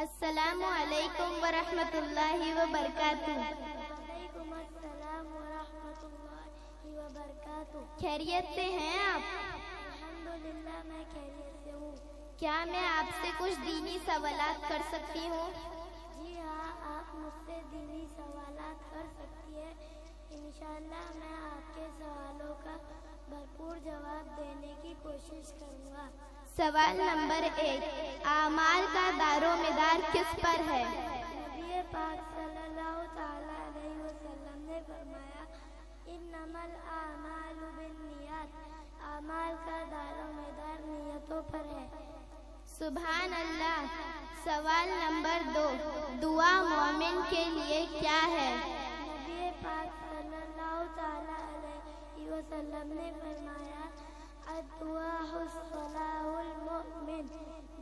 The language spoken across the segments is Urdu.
السلام علیکم ورحمۃ اللہ وبرکاتہ۔ وعلیکم السلام ورحمۃ اللہ وبرکاتہ۔ خیریت سے ہیں آپ؟ الحمدللہ میں خیریت سے ہوں۔ کیا میں آپ سے کچھ دینی سوالات کر سکتی ہوں؟ جی ہاں، آپ مجھ سے دینی سوالات کر سکتی ہیں۔ انشاءاللہ میں آپ کے سوالوں کا بھرپور جواب دینے کی کوشش کروں گا۔ سوال نمبر 1، اعمال کا دار و مدار کس پر ہے؟ نبی پاک صلی اللہ تعالی علیہ وسلم نے فرمایا، انما الاعمال بالنیات، اعمال کا دار و مدار نیتوں پر ہے۔ سبحان اللہ۔ سوال نمبر 2، دعا مومن کے لیے کیا ہے؟ نبی پاک صلی اللہ تعالی علیہ وسلم نے فرمایا، الدعاء سلاح المؤمن،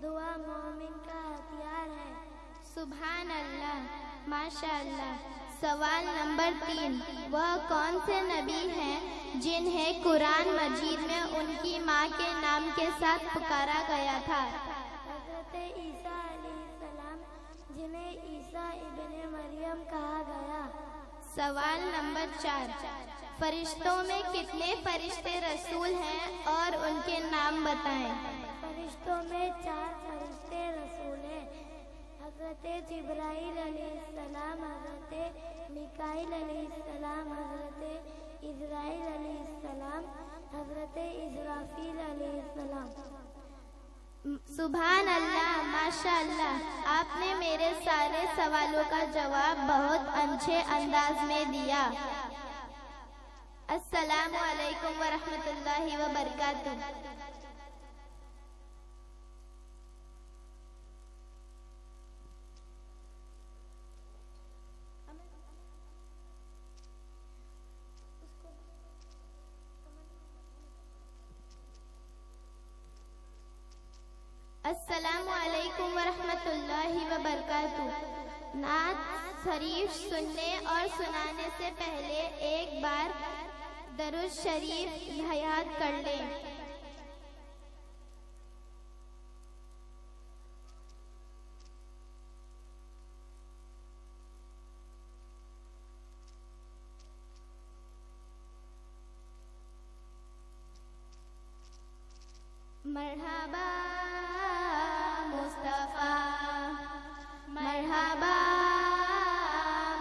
دعا مومن کا ہتھیار ہے۔ سبحان اللہ، ماشاء اللہ۔ سوال نمبر 3، وہ کون سے نبی ہیں جنہیں قرآن مجید میں ان کی ماں کے نام کے ساتھ پکارا گیا تھا؟ حضرت عیسیٰ علیہ السلام، جنہیں عیسیٰ ابن مریم کہا گیا۔ سوال نمبر 4، فرشتوں میں کتنے فرشتے رسول ہیں اور ان کے نام بتائیں؟ فرشتوں میں 4 فرشتے رسول ہیں، حضرت جبرائیل علیہ السلام، حضرت میکائیل علیہ السلام، حضرت اسرائیل علیہ السلام، حضرت اسرافیل علیہ السلام۔ سبحان اللہ، ماشاء اللہ۔ آپ نے میرے سارے سوالوں کا جواب بہت اچھے انداز میں دیا۔ السلام علیکم ورحمۃ اللہ وبرکاتہ۔ السلام علیکم ورحمۃ اللہ وبرکاتہ۔ نعت شریف سننے اور سنانے سے پہلے ایک بار درود شریف یاد کر لیں۔ مرحبا مصطفیٰ، مرحبا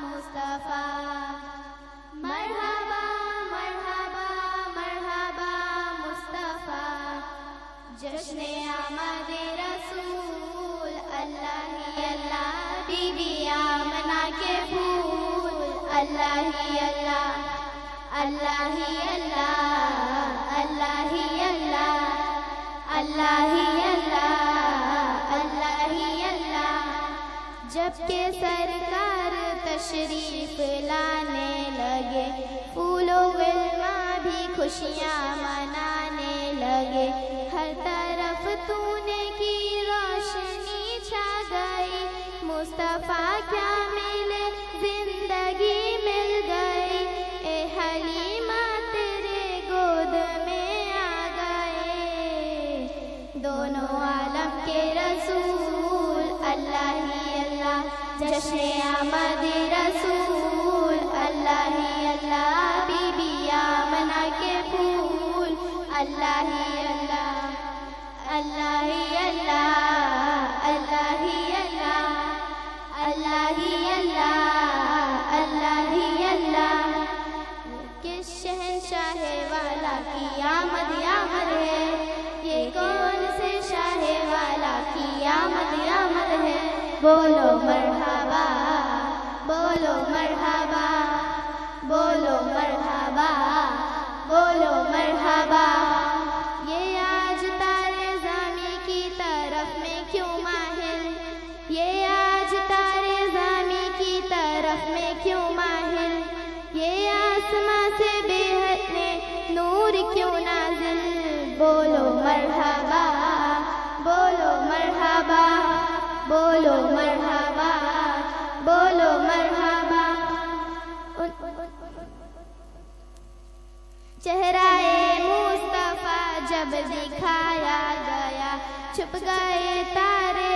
مصطفیٰ، مرحبا مرحبا مرحبا مصطفیٰ، جشن آمد رسول، اللہ ہی اللہ، بی بی آمنہ کے پھول، اللہ ہی اللہ، اللہ ہی اللہ، اللہ ہی اللہ، اللہ ہی اللہ، اللہ ہی اللہ۔ جب کہ سرکار تشریف لانے لگے، پھول و غلماں بھی خوشیاں منانے لگے، ہر طرف تونے کی روشنی چھا گئی، مصطفیٰ کیا ملے زندگی مل گئی، اے حلیمہ تیرے گود میں آ گئے دونوں عالم کے رسول، اللہ ہی اللہ، جشن آمد رسول، اللہ ہی اللہ، بی بی آمنہ کے پھول، اللہ ہی اللہ، اللہ ہی اللہ، اللہ ہی اللہ، اللہ ہی اللہ، اللہ ہی اللہ۔ کس شہنشاہ والا کی آمد آمد ہے، یہ کون سے شاہ والا کی آمد آمد ہے، بولو مرحبا، بولو مرحبا، بولو مرحبا، بولو مرحبا۔ یہ آج تارے زامی کی طرف میں کیوں ماہل، یہ آج تارے زامی کی طرف میں کیوں ماہل، یہ آسماں سے بے حد میں نور کیوں نازل، بولو مرحبا، بولو مرحبا، بولو مرحبا، بولو مرحبا۔ چہرہ مصطفیٰ جب دکھایا گیا، چھپ گئے تارے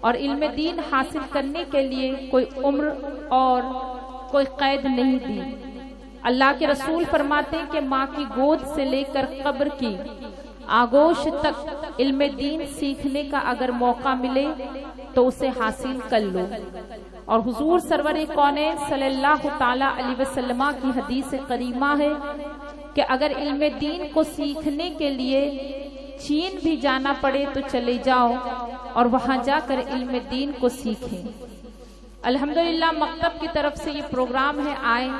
اور علم دین حاصل کرنے کے لیے کوئی عمر اور کوئی قید نہیں دی۔ اللہ کے رسول فرماتے ہیں کہ ماں کی گود سے لے کر قبر کی آگوش تک علم دین سیکھنے کا اگر موقع ملے تو اسے حاصل کر لو۔ اور حضور سرور کونین صلی اللہ تعالی علیہ وسلم کی حدیث کریمہ ہے کہ اگر علم دین کو سیکھنے کے لیے چین بھی جانا پڑے تو چلے جاؤ اور وہاں جا کر علم دین کو سیکھیں۔ الحمدللہ مکتب کی طرف سے یہ پروگرام ہے، آئیں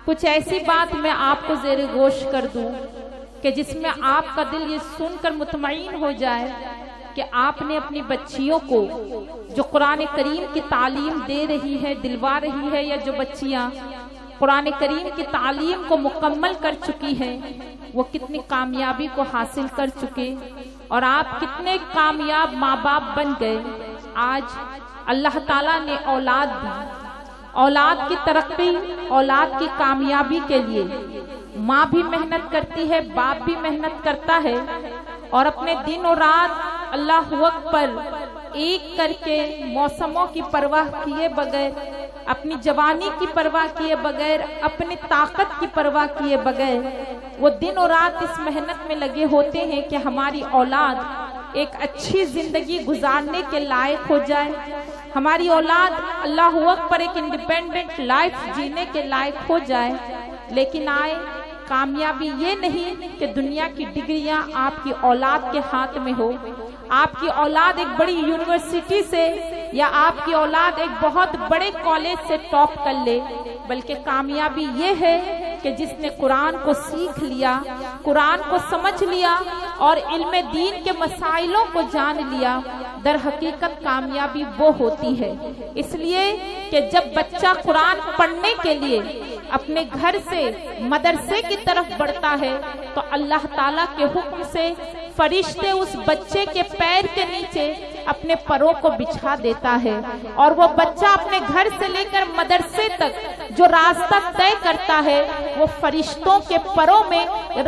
کچھ ایسی بات میں آپ کو زیر گوش کر دوں کہ جس میں آپ کا دل یہ سن کر مطمئن ہو جائے کہ آپ نے اپنی بچیوں کو جو قرآن کریم کی تعلیم دے رہی ہے، دلوا رہی ہے، یا جو بچیاں قرآن کریم کی تعلیم کو مکمل کر چکی ہیں وہ کتنی کامیابی کو حاصل کر چکے، اور آپ کتنے کامیاب ماں باپ بن گئے۔ آج اللہ تعالیٰ نے اولاد دی، اولاد کی ترقی، اولاد کی کامیابی کے لیے ماں بھی محنت کرتی ہے، باپ بھی محنت کرتا ہے، اور اپنے دن اور رات اللہ اکبر ایک کر کے موسموں کی پرواہ کیے بغیر، اپنی جوانی کی پرواہ کیے بغیر، اپنی طاقت کی پرواہ کیے بغیر وہ دن اور رات اس محنت میں لگے ہوتے ہیں کہ ہماری اولاد ایک اچھی زندگی گزارنے کے لائق ہو جائے، ہماری اولاد اللہ اکبر ایک انڈیپینڈنٹ لائف جینے کے لائق ہو جائے۔ لیکن آئے کامیابی یہ نہیں کہ دنیا کی ڈگریاں آپ کی اولاد کے ہاتھ میں ہو، آپ کی اولاد ایک بڑی یونیورسٹی سے یا آپ کی اولاد ایک بہت بڑے کالج سے ٹاپ کر لے، بلکہ کامیابی یہ ہے کہ جس نے قرآن کو سیکھ لیا، قرآن کو سمجھ لیا اور علم دین کے مسائلوں کو جان لیا۔ در حقیقت کامیابی وہ ہوتی ہے، اس لیے کہ جب بچہ قرآن پڑھنے کے لیے اپنے گھر سے مدرسے کی طرف بڑھتا ہے تو اللہ تعالیٰ کے حکم سے فرشتے اس بچے کے پیر کے نیچے اپنے پروں کو بچھا دیتا ہے، اور وہ بچہ اپنے گھر سے لے کر مدرسے تک جو راستہ طے کرتا ہے وہ فرشتوں کے پروں میں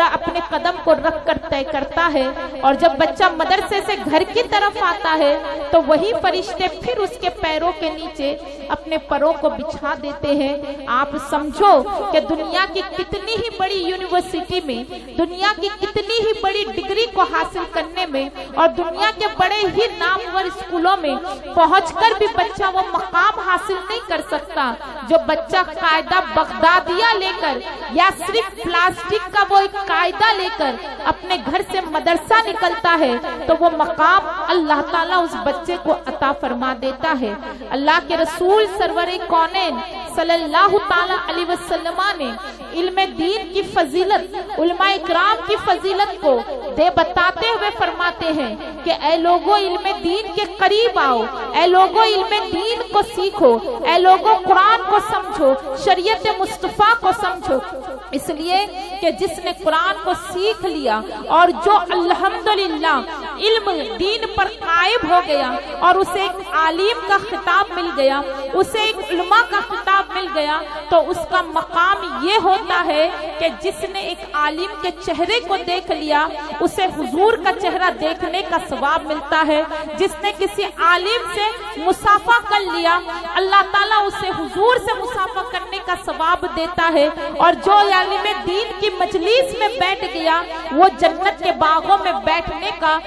اپنے قدم کو رکھ کر طے کرتا ہے، اور جب بچہ مدرسے سے گھر کی طرف آتا ہے تو وہی فرشتے پھر اس کے پیروں کے نیچے اپنے پروں کو بچھا دیتے ہیں۔ آپ سمجھو کہ دنیا کی کتنی ہی بڑی یونیورسٹی میں، دنیا کی کتنی ہی بڑی ڈگری کو حاصل کرنے میں اور دنیا کے بڑے ہی نامور اسکولوں میں پہنچ کر بھی بچہ وہ مقام حاصل نہیں کر سکتا جو بچہ قاعدہ بغدادیہ لے کر یا صرف پلاسٹک کا وہ ایک قاعدہ لے کر اپنے گھر سے مدرسہ نکلتا ہے تو وہ مقام اللہ تعالیٰ اس بچے کو عطا فرما دیتا ہے۔ اللہ کے رسول سرور کونین صلی اللہ تعالی علیہ وسلم نے علم دین کی فضیلت، علماء اکرام کی فضیلت کو دے بتاتے ہوئے فرماتے ہیں کہ اے لوگو علم دین کے قریب آؤ، اے لوگو علم دین کو سیکھو، اے لوگو قرآن کو سمجھو، شریعت مصطفیٰ کو سمجھو، اس لیے کہ جس نے قرآن کو سیکھ لیا اور جو الحمدللہ علم دین پر قائم ہو گیا اور اسے ایک عالم کا خطاب مل گیا، اسے ایک علماء کا خطاب مل گیا، تو اس کا مقام یہ ہوتا ہے کہ جس نے ایک عالم کے چہرے کو دیکھ لیا اسے حضور کا چہرہ دیکھنے کا ثواب ملتا ہے، جس نے کسی عالم سے مصافحہ کر لیا اللہ تعالیٰ اسے حضور سے مصافحہ کرنے کا ثواب دیتا ہے، اور جو عالم دین کی مجلس میں بیٹھ گیا وہ جنت کے باغوں میں بیٹھنے کا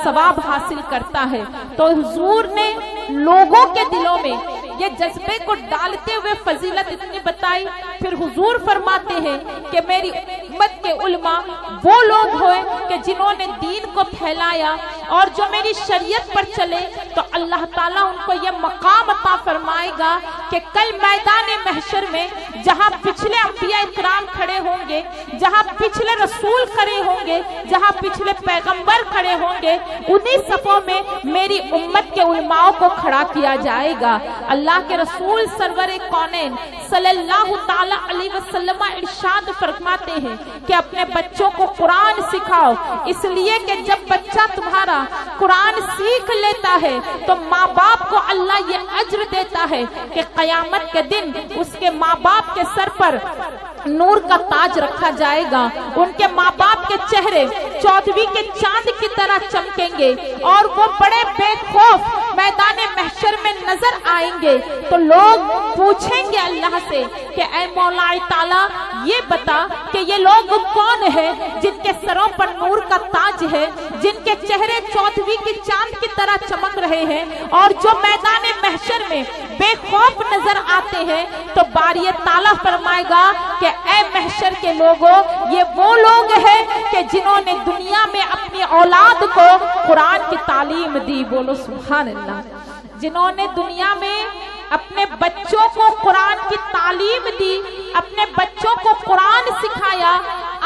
ثواب حاصل کرتا ہے۔ تو حضور نے لوگوں کے دلوں میں یہ جذبے کو ڈالتے ہوئے فضیلت اتنی بتائی، پھر حضور فرماتے ہیں کہ میری امت کے علماء وہ لوگ ہوئے کہ جنہوں نے دین کو پھیلایا اور جو میری شریعت پر چلے تو اللہ تعالیٰ ان کو یہ مقام عطا فرمائے گا کہ کل میدان محشر میں جہاں پچھلے انبیاء اکرام کھڑے ہوں گے، جہاں پچھلے رسول کھڑے ہوں گے، جہاں پچھلے پیغمبر کھڑے ہوں گے، انہی صفوں میں میری امت کے علماء کو کھڑا کیا جائے گا۔ اللہ کے رسول سرور کونین صلی اللہ تعالی علیہ وسلم ارشاد فرماتے ہیں کہ اپنے بچوں کو قرآن سکھاؤ، اس لیے کہ جب بچہ تمہارا قرآن سیکھ لیتا ہے تو ماں باپ کو اللہ یہ اجر دیتا ہے کہ قیامت کے دن اس کے ماں باپ کے سر پر نور کا تاج رکھا جائے گا، ان کے ماں باپ کے چہرے 14ویں کے چاند کی طرح چمکیں گے اور وہ بڑے بے خوف میدان محشر میں نظر آئیں گے تو لوگ پوچھیں گے اللہ سے کہ اے مولا تعالیٰ یہ بتا کہ یہ لوگ کون ہیں جن کے سروں پر نور کا تاج ہے، جن کے چہرے چودھویں کی چاند کی طرح چمک رہے ہیں اور جو میدان محشر میں بے خوف نظر آتے ہیں۔ تو باری تعالیٰ فرمائے گا کہ اے محشر کے لوگوں، یہ وہ لوگ ہیں کہ جنہوں نے دنیا میں اپنی اولاد کو قرآن کی تعلیم دی۔ بولو سبحان اللہ۔ جنہوں نے دنیا میں اپنے بچوں کو قرآن کی تعلیم دی، اپنے بچوں کو قرآن سکھایا،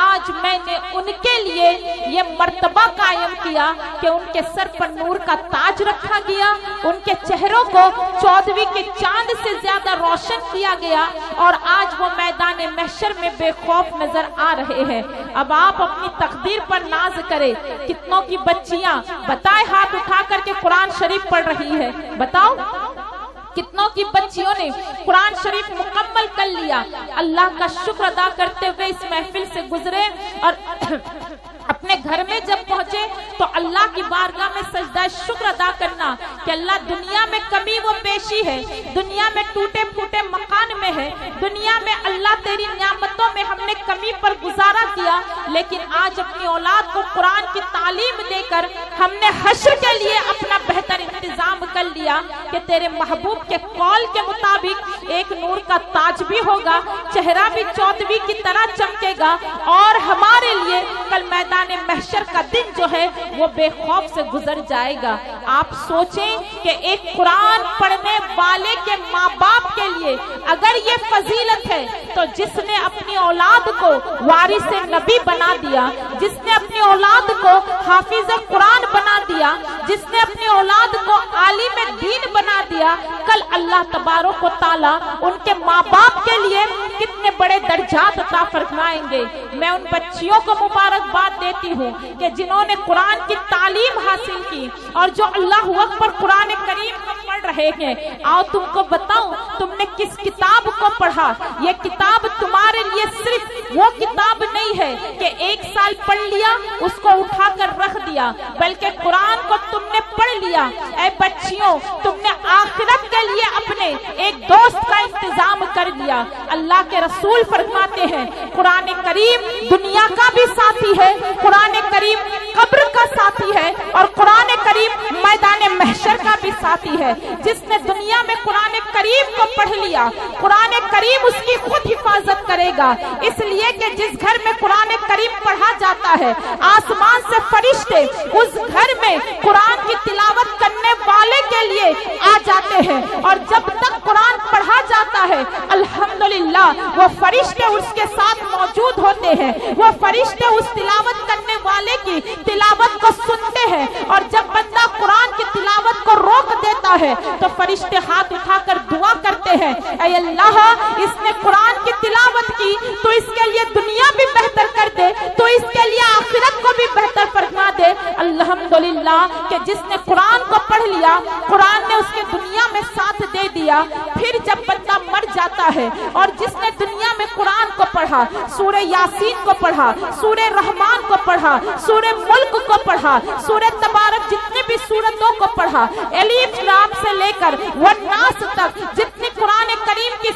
آج میں نے ان کے لیے یہ مرتبہ قائم کیا کہ ان کے سر پر نور کا تاج رکھا گیا، ان کے چہروں کو چودھویں کے چاند سے زیادہ روشن کیا گیا، اور آج وہ میدان محشر میں بے خوف نظر آ رہے ہیں۔ اب آپ اپنی تقدیر پر ناز کریں، کتنوں کی بچیاں بتائے ہاتھ اٹھا کر کے قرآن شریف پڑھ رہی ہے؟ بتاؤ کتنوں کی بچیوں نے قرآن شریف مکمل کر لیا؟ اللہ کا شکر ادا کرتے ہوئے اس محفل سے گزرے اور اپنے گھر میں جب پہنچے تو اللہ کی بارگاہ میں سجدہ شکر ادا کرنا کہ اللہ دنیا میں کمی و بیشی ہے، دنیا میں ٹوٹے پھوٹے مکان میں ہے، دنیا میں اللہ تیری نعمتوں میں ہم نے کمی پر گزارا کیا، لیکن آج اپنی اولاد کو قرآن کی تعلیم دے کر ہم نے حشر کے لیے اپنا بہتر انتظام کر لیا کہ تیرے محبوب کے قول کے مطابق ایک نور کا تاج بھی ہوگا، چہرہ بھی چودھویں کی طرح چمکے گا، اور ہمارے لیے کل میدان محشر کا دن جو ہے وہ بے خوف سے گزر جائے گا۔ آپ سوچیں کہ ایک قرآن پڑھنے والے کے ماں باپ کے لیے اگر یہ فضیلت ہے تو جس نے اپنی اولاد کو وارث نبی بنا دیا، جس نے اپنی اولاد کو حافظ قرآن بنا دیا، جس نے اپنی اولاد کو عالم دین بنا دیا، کل اللہ تبارک و تعالی ان کے ماں باپ کے لیے کتنے بڑے درجات عطا فرمائیں گے۔ میں ان بچیوں کو مبارکباد دیتی ہوں کہ جنہوں نے قرآن کی تعلیم حاصل کی اور جو اللہ اکبر قرآن کریم کو پڑھ رہے ہیں۔ آؤ تم کو بتاؤں تم نے کس کتاب کو پڑھا۔ یہ کتاب تمہارے لیے صرف وہ کتاب نہیں ہے کہ ایک سال پڑھ لیا اس کو اٹھا کر رکھ دیا، بلکہ قرآن کو تم نے پڑھ لیا۔ اے بچیوں، تم نے آخرت کے لیے اپنے ایک دوست کا انتظام کر دیا۔ اللہ کے رسول فرماتے ہیں قرآن کریم دنیا کا بھی ساتھی ہے، قرآن کریم قبر کا ساتھی ہے، اور قرآن کریم میدان محشر کا بھی ساتھی ہے۔ جس نے دنیا میں قرآن کریم کو پڑھ لیا، قرآن کریم اس کی خود حفاظت کرے گا، اس لیے کہ جس گھر میں قرآن کریم پڑھا جاتا ہے آسمان سے فرشتے اس گھر میں قرآن کی تلاوت کرنے والے کے لیے آ جاتے ہیں، اور جب تک قرآن پڑھا جاتا ہے الحمدللہ وہ فرشتے اس کے ساتھ موجود ہوتے ہیں، وہ فرشتے اس تلاوت کرنے والے کی تلاوت کو سنتے ہیں، اور جب بندہ قرآن کی تلاوت کو روک دیتا ہے تو فرشتے ہاتھ اٹھا کر دعا کرتے ہیں، اے اللہ اس نے قرآن کی تلاوت کی تو اس کے لیے دنیا بھی بہتر کر دے، تو اس کے لیے آخرت کو بھی بہتر فرما دے۔ الحمدللہ کہ جس نے قرآن کو پڑھ لیا، قرآن نے اس کے دنیا میں ساتھ دے دیا۔ پھر جب بندہ مر جاتا ہے اور جس نے دنیا میں قرآن کو پڑھا، سورہ یاسین کو پڑھا، سورہ رحمان کو پڑھا، سورہ ملک کو پڑھا، سورہ تبارک جتنی بھی سورتوں کو پڑھا، الف لام سے لے کر والناس تک جتنی قرآن کریم کی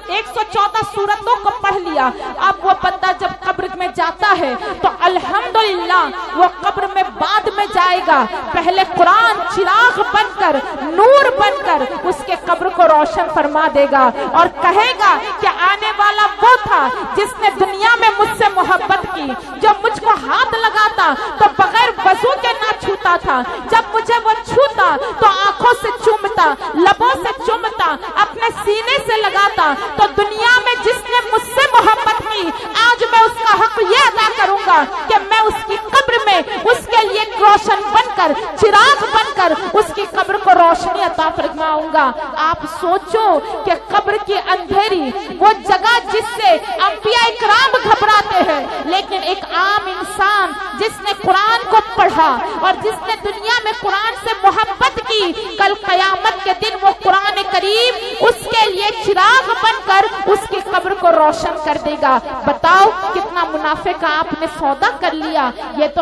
114 سورتوں کو پڑھ لیا، اب وہ بندہ جب قبر میں جاتا ہے تو الحمدللہ وہ قبر میں بعد میں جائے گا، پہلے قرآن چراغ بن کر نور بن کر اس کے قبر کو روشن فرما دے گا اور کہے گا کہ آنے والا وہ تھا جس نے دنیا میں مجھ سے محبت کی، جو مجھ کو ہاتھ لگاتا تو بغیر وضو کے نہ چھوتا تھا، جب مجھے وہ چھوتا تو آنکھوں سے چومتا، لبوں سے چومتا، اپنے سینے سے لگاتا، تو دنیا میں جس نے مجھ سے محبت کی آج میں اس کا حق یہ ادا کروں گا کہ میں اس کی قبر میں اس کے لیے روشن بن کر چراغ بن کر اس کی قبر کو روشنی عطا فرماؤں گا۔ آپ سوچو کہ قبر کی اندھیری وہ جگہ جس سے انبیاء اکرام گھبراتے ہیں، لیکن ایک عام انسان جس نے قرآن کو پڑھا اور جس نے دنیا میں قرآن سے محبت کی، کل قیامت کے دن وہ قرآن کریم اس کے لیے چراغ بن کر اس کی قبر کو روشن کر دے گا۔ بتاؤ کتنا منافع کا آپ نے سودا کر لیا۔ یہ تو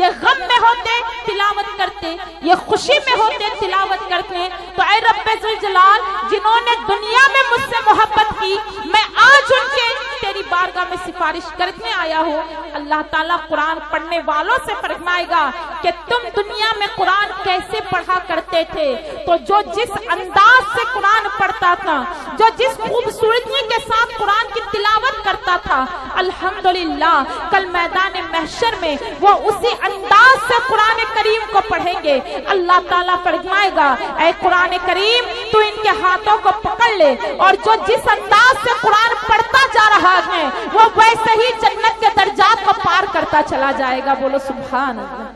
یہ غم میں ہوتے تلاوت کرتے، یہ خوشی میں ہوتے تلاوت کرتے. تو اے رب ذوالجلال، جنہوں نے دنیا میں مجھ سے محبت کی، میں آج ان کے تیری بارگاہ میں سفارش کرنے آیا ہوں. اللہ تعالیٰ قرآن پڑھنے والوں سے فرمائے گا کہ تم دنیا میں قرآن کیسے پڑھا کرتے تھے. تو جو جس انداز سے قرآن پڑھتا تھا، جو جس خوبصورتی کے ساتھ قرآن کی تلاوت کرتا تھا، الحمدللہ کل میدان محشر میں وہ اسی انداز سے قرآن کریم کو پڑھیں گے. اللہ تعالیٰ فرمائے گا اے قرآن کریم تو ان کے ہاتھوں کو پکڑ لے، اور جو جس انداز سے قرآن پڑھتا جا رہا ہے وہ ویسے ہی جنت کے درجات کو پار کرتا چلا جائے گا. بولو سبحان اللہ.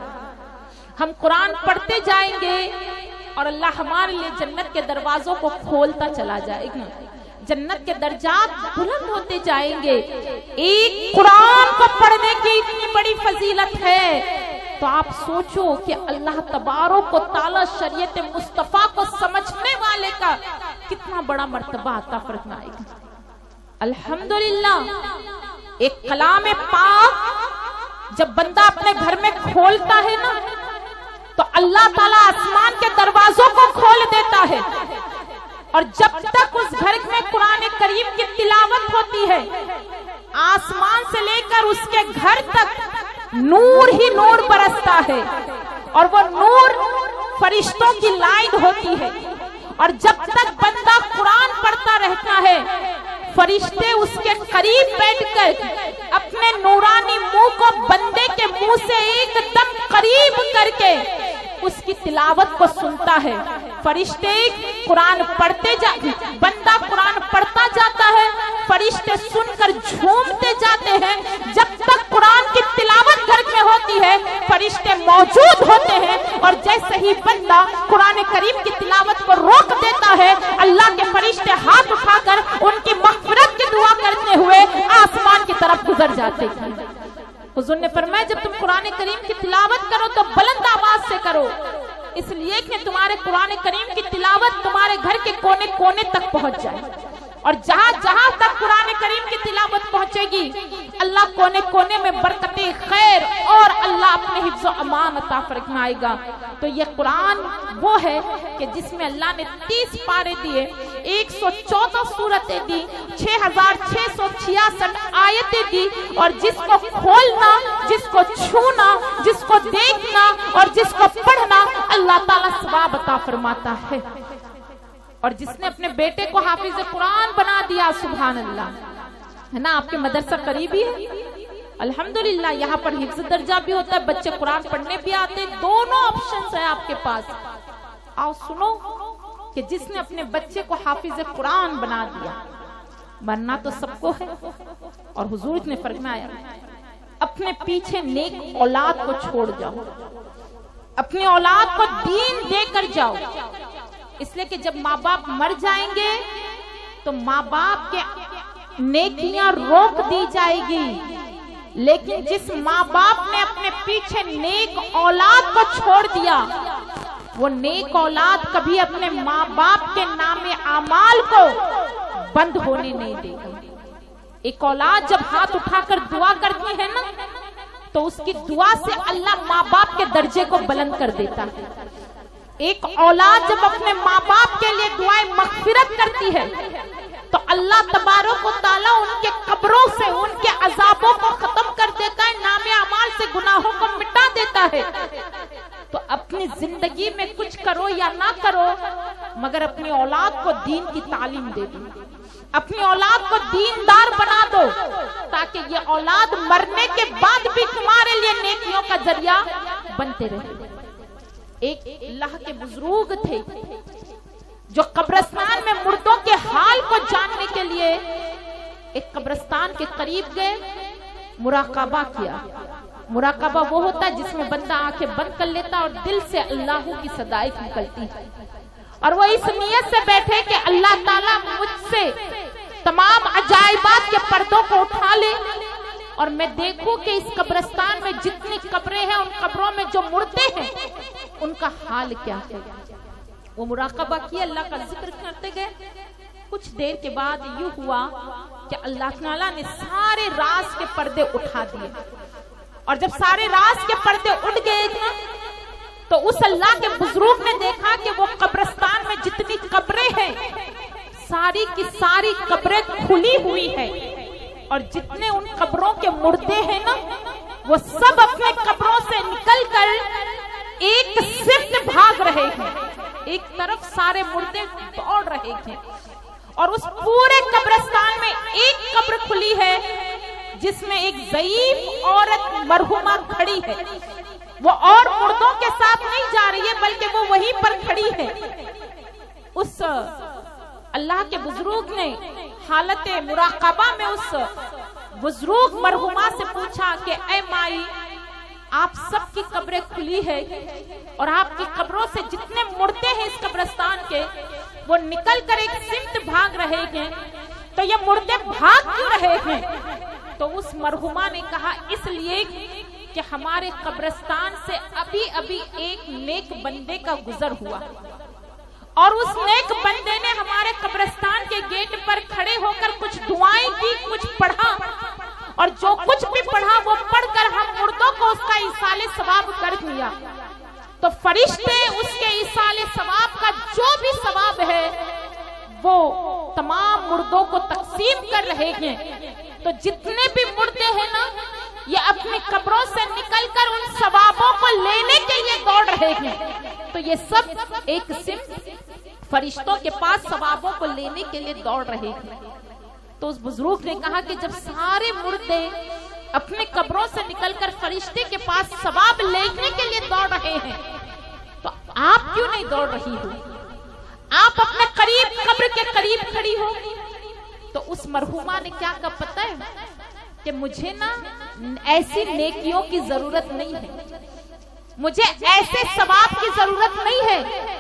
ہم قرآن پڑھتے جائیں گے اور اللہ ہمارے لیے جنت کے دروازوں کو کھولتا چلا جائے گا. جنت کے درجات بلند ہوتے جائیں گے. ایک قرآن کو پڑھنے کی اتنی بڑی فضیلت ہے تو آپ سوچو کہ اللہ تبارک و تعالی شریعت مصطفیٰ کو سمجھنے والے کا کتنا بڑا مرتبہ عطا فرمائے گا. الحمدللہ ایک کلام پاک جب بندہ اپنے گھر میں کھولتا ہے نا تو اللہ تعالیٰ آسمان کے دروازوں کو کھول دیتا ہے، اور جب تک اس گھر میں قرآن کریم کی تلاوت ہوتی ہے آسمان سے لے کر اس کے گھر تک نور ہی نور برستا ہے، اور وہ نور فرشتوں کی لائن ہوتی ہے. اور جب تک بندہ قرآن پڑھتا رہتا ہے فرشتے اس کے قریب بیٹھ کر اپنے نورانی منہ کو بندے کے منہ سے ایک دم قریب کر کے اس کی تلاوت کو سنتا ہے. فرشتے قرآن پڑھتے بندہ قرآن پڑھتا جاتا ہے، فرشتے سن کر جھومتے جاتے ہیں. جب تک قرآن کی تلاوت گھر میں ہوتی ہے فرشتے موجود ہوتے ہیں، اور جیسے ہی بندہ قرآن کریم کی تلاوت کو روک دیتا ہے اللہ کے فرشتے ہاتھ اٹھا کر ان کی مغفرت کی دعا کرتے ہوئے آسمان کی طرف گزر جاتے ہیں. حضور نے فرمایا جب تم قرآن کریم کی تلاوت کرو تو بلند آواز سے کرو، اس لیے کہ تمہارے قرآن کریم کی تلاوت تمہارے گھر کے کونے کونے تک پہنچ جائے، اور جہاں جہاں تک قرآن کریم کی تلاوت پہنچے گی اللہ کونے کونے میں برکت خیر اور اللہ اپنے حفظ و امان عطا فرمائے گا. تو یہ قرآن وہ ہے کہ جس میں اللہ نے 30 پارے دیے، 114 سورتیں دی، 6666 آیتیں دی، اور جس کو کھولنا، جس کو چھونا، جس کو دیکھنا اور جس کو پڑھنا اللہ تعالیٰ ثواب عطا فرماتا ہے. اور جس نے اپنے بیٹے کو حافظ قرآن بنا دیا، سبحان اللہ، ہے نا. آپ کے مدرسہ قریبی ہے الحمدللہ، یہاں پر حفظ درجہ بھی ہوتا ہے، بچے قرآن پڑھنے بھی آتے، دونوں آپشنز ہیں آپ کے پاس. آؤ سنو کہ جس نے اپنے بچے کو حافظ قرآن بنا دیا، بننا تو سب کو ہے، اور حضور نے فرمایا اپنے پیچھے نیک اولاد کو چھوڑ جاؤ، اپنی اولاد کو دین دے کر جاؤ. اس لیے کہ جب ماں باپ مر جائیں گے تو ماں باپ کے نیکیاں روک دی جائے گی، لیکن جس ماں باپ نے اپنے پیچھے نیک اولاد کو چھوڑ دیا وہ نیک اولاد کبھی اپنے ماں باپ کے نام اعمال کو بند ہونے نہیں دے گی. ایک اولاد جب ہاتھ اٹھا کر دعا کرتی ہے نا تو اس کی دعا سے اللہ ماں باپ کے درجے کو بلند کر دیتا ہے. ایک اولاد جب اپنے ماں باپ کے لیے دعائیں مغفرت کرتی ہے تو اللہ تبارک و تعالیٰ ان کے قبروں سے ان کے عذابوں کو ختم کر دیتا ہے، نام اعمال سے گناہوں کو مٹا دیتا ہے. تو اپنی زندگی میں کچھ کرو یا نہ کرو مگر اپنی اولاد کو دین کی تعلیم دے دو، اپنی اولاد کو دیندار بنا دو، تاکہ یہ اولاد مرنے کے بعد بھی تمہارے لیے نیکیوں کا ذریعہ بنتے رہے. ایک اللہ کے بزرگ تھے جو قبرستان میں مردوں کے حال کو جاننے کے لیے ایک قبرستان کے قریب گئے، مراقبہ کیا. مراقبہ وہ ہوتا ہے جس میں بندہ آنکھیں بند کر لیتا اور دل سے اللہ کی صدائیں نکلتی ہے، اور وہ اس نیت سے بیٹھے کہ اللہ تعالیٰ مجھ سے تمام عجائبات کے پردوں کو اٹھا لے اور میں دیکھوں کہ اس قبرستان میں جتنی قبریں ہیں ان قبروں میں جو مردے ہیں ان کا حال کیا ہے. وہ مراقبہ کیا، اللہ کا ذکر کرتے گئے. کچھ دیر کے بعد یوں ہوا کہ اللہ تعالیٰ نے سارے راز کے پردے اٹھا دیے اور جب سارے راز کے پردے اٹھ گئے نا تو اس اللہ کے بزرگ نے دیکھا کہ وہ قبرستان میں جتنی قبریں ہیں ساری کی ساری قبریں کھلی ہوئی ہے، اور جتنے ان قبروں کے مردے ہیں نا وہ سب اپنے قبروں سے نکل کر ایک سمت بھاگ رہے ہیں، ایک طرف سارے مردے دوڑ رہے ہیں، اور اس پورے قبرستان میں ایک قبر کھلی ہے جس میں ایک ضعیف عورت مرحومہ کھڑی ہے، وہ اور مردوں کے ساتھ نہیں جا رہی ہے بلکہ وہ وہیں پر کھڑی ہے۔ اس اللہ کے بزرگ نے حالت مراقبہ میں اس بزرگ مرحومہ سے پوچھا کہ اے مائی، آپ سب کی قبریں کھلی ہے اور آپ کی قبروں سے جتنے مردے ہیں اس قبرستان کے وہ نکل کر ایک سمت بھاگ رہے ہیں، تو یہ مردے بھاگ کیوں رہے ہیں؟ تو اس مرحومہ نے کہا اس لیے کہ ہمارے قبرستان سے ابھی ابھی ایک نیک بندے کا گزر ہوا، اور اس نیک بندے نے ہمارے قبرستان کے گیٹ پر کھڑے ہو کر کچھ دعائیں کی، کچھ پڑھا، اور جو کچھ بھی پڑھا وہ پڑھ کر ہم مردوں کو اس کا ایصال ثواب کر دیا۔ تو فرشتے اس کے ایصال ثواب کا جو بھی ثواب ہے وہ تمام مردوں کو تقسیم کر رہے ہیں۔ تو جتنے بھی مردے ہیں نا یہ اپنی قبروں سے نکل کر ان ثوابوں کو لینے کے لیے دوڑ رہے ہیں، تو یہ سب ایک سمت فرشتوں کے پاس ثوابوں کو لینے کے لیے دوڑ رہے ہیں۔ تو اس بزرگ نے کہا کہ جب سارے مردے اپنے قبروں سے نکل کر فرشتے کے پاس ثواب لینے کے لیے دوڑ رہے ہیں تو آپ کیوں نہیں دوڑ رہی ہو؟ آپ اپنے قریب قبر کے قریب کھڑی ہو۔ تو اس مرحومہ نے کیا کہا پتہ ہے کہ مجھے نا ایسی نیکیوں کی ضرورت نہیں ہے، مجھے ایسے ثواب کی ضرورت نہیں ہے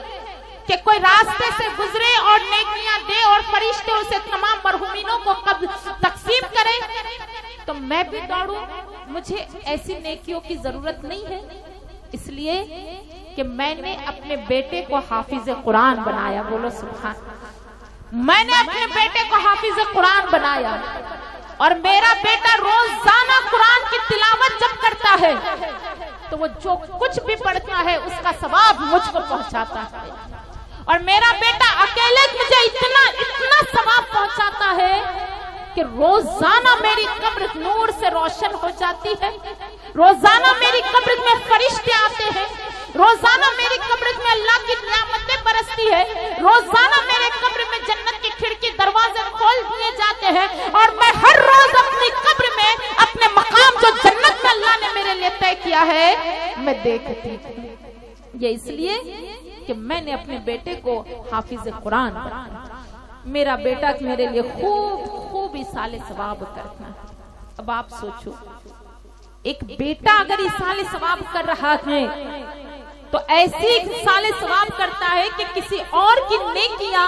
کہ کوئی راستے سے گزرے اور نیکیاں دے اور فرشتے اسے تمام مرحومینوں کو تقسیم کرے تو میں بھی دوڑوں، مجھے ایسی نیکیوں کی ضرورت نہیں ہے، اس لیے کہ میں نے اپنے بیٹے کو حافظ قرآن بنایا۔ بولو سبحان۔ میں نے اپنے بیٹے کو حافظ قرآن بنایا، اور میرا بیٹا روزانہ قرآن کی تلاوت جب کرتا ہے تو وہ جو کچھ بھی پڑھتا ہے اس کا ثواب مجھ کو پہنچاتا ہے، اور میرا بیٹا اکیلے مجھے اتنا ثواب پہنچاتا ہے کہ روزانہ میری قبر نور سے روشن ہو جاتی ہے، روزانہ میری قبر میں فرشتے آتے ہیں، روزانہ میری قبر میں اللہ کی نعمتیں برستی ہے، روزانہ میرے قبر میں جنت کی کھڑکی دروازے کھول دیے جاتے ہیں، اور میں ہر روز اپنی قبر میں اپنے مقام جو جنت میں اللہ نے میرے لیے طے کیا ہے میں دیکھتی ہوں۔ یہ اس لیے کہ میں نے اپنے بیٹے کو حافظ قرآن بنایا، میرا بیٹا میرے لیے خوب ایصال ثواب کرتا ہے۔ اب آپ سوچو ایک بیٹا اگر ایصال ثواب کر رہا ہے تو ایسی ایصال ثواب کرتا ہے کہ کسی اور کی نیکیاں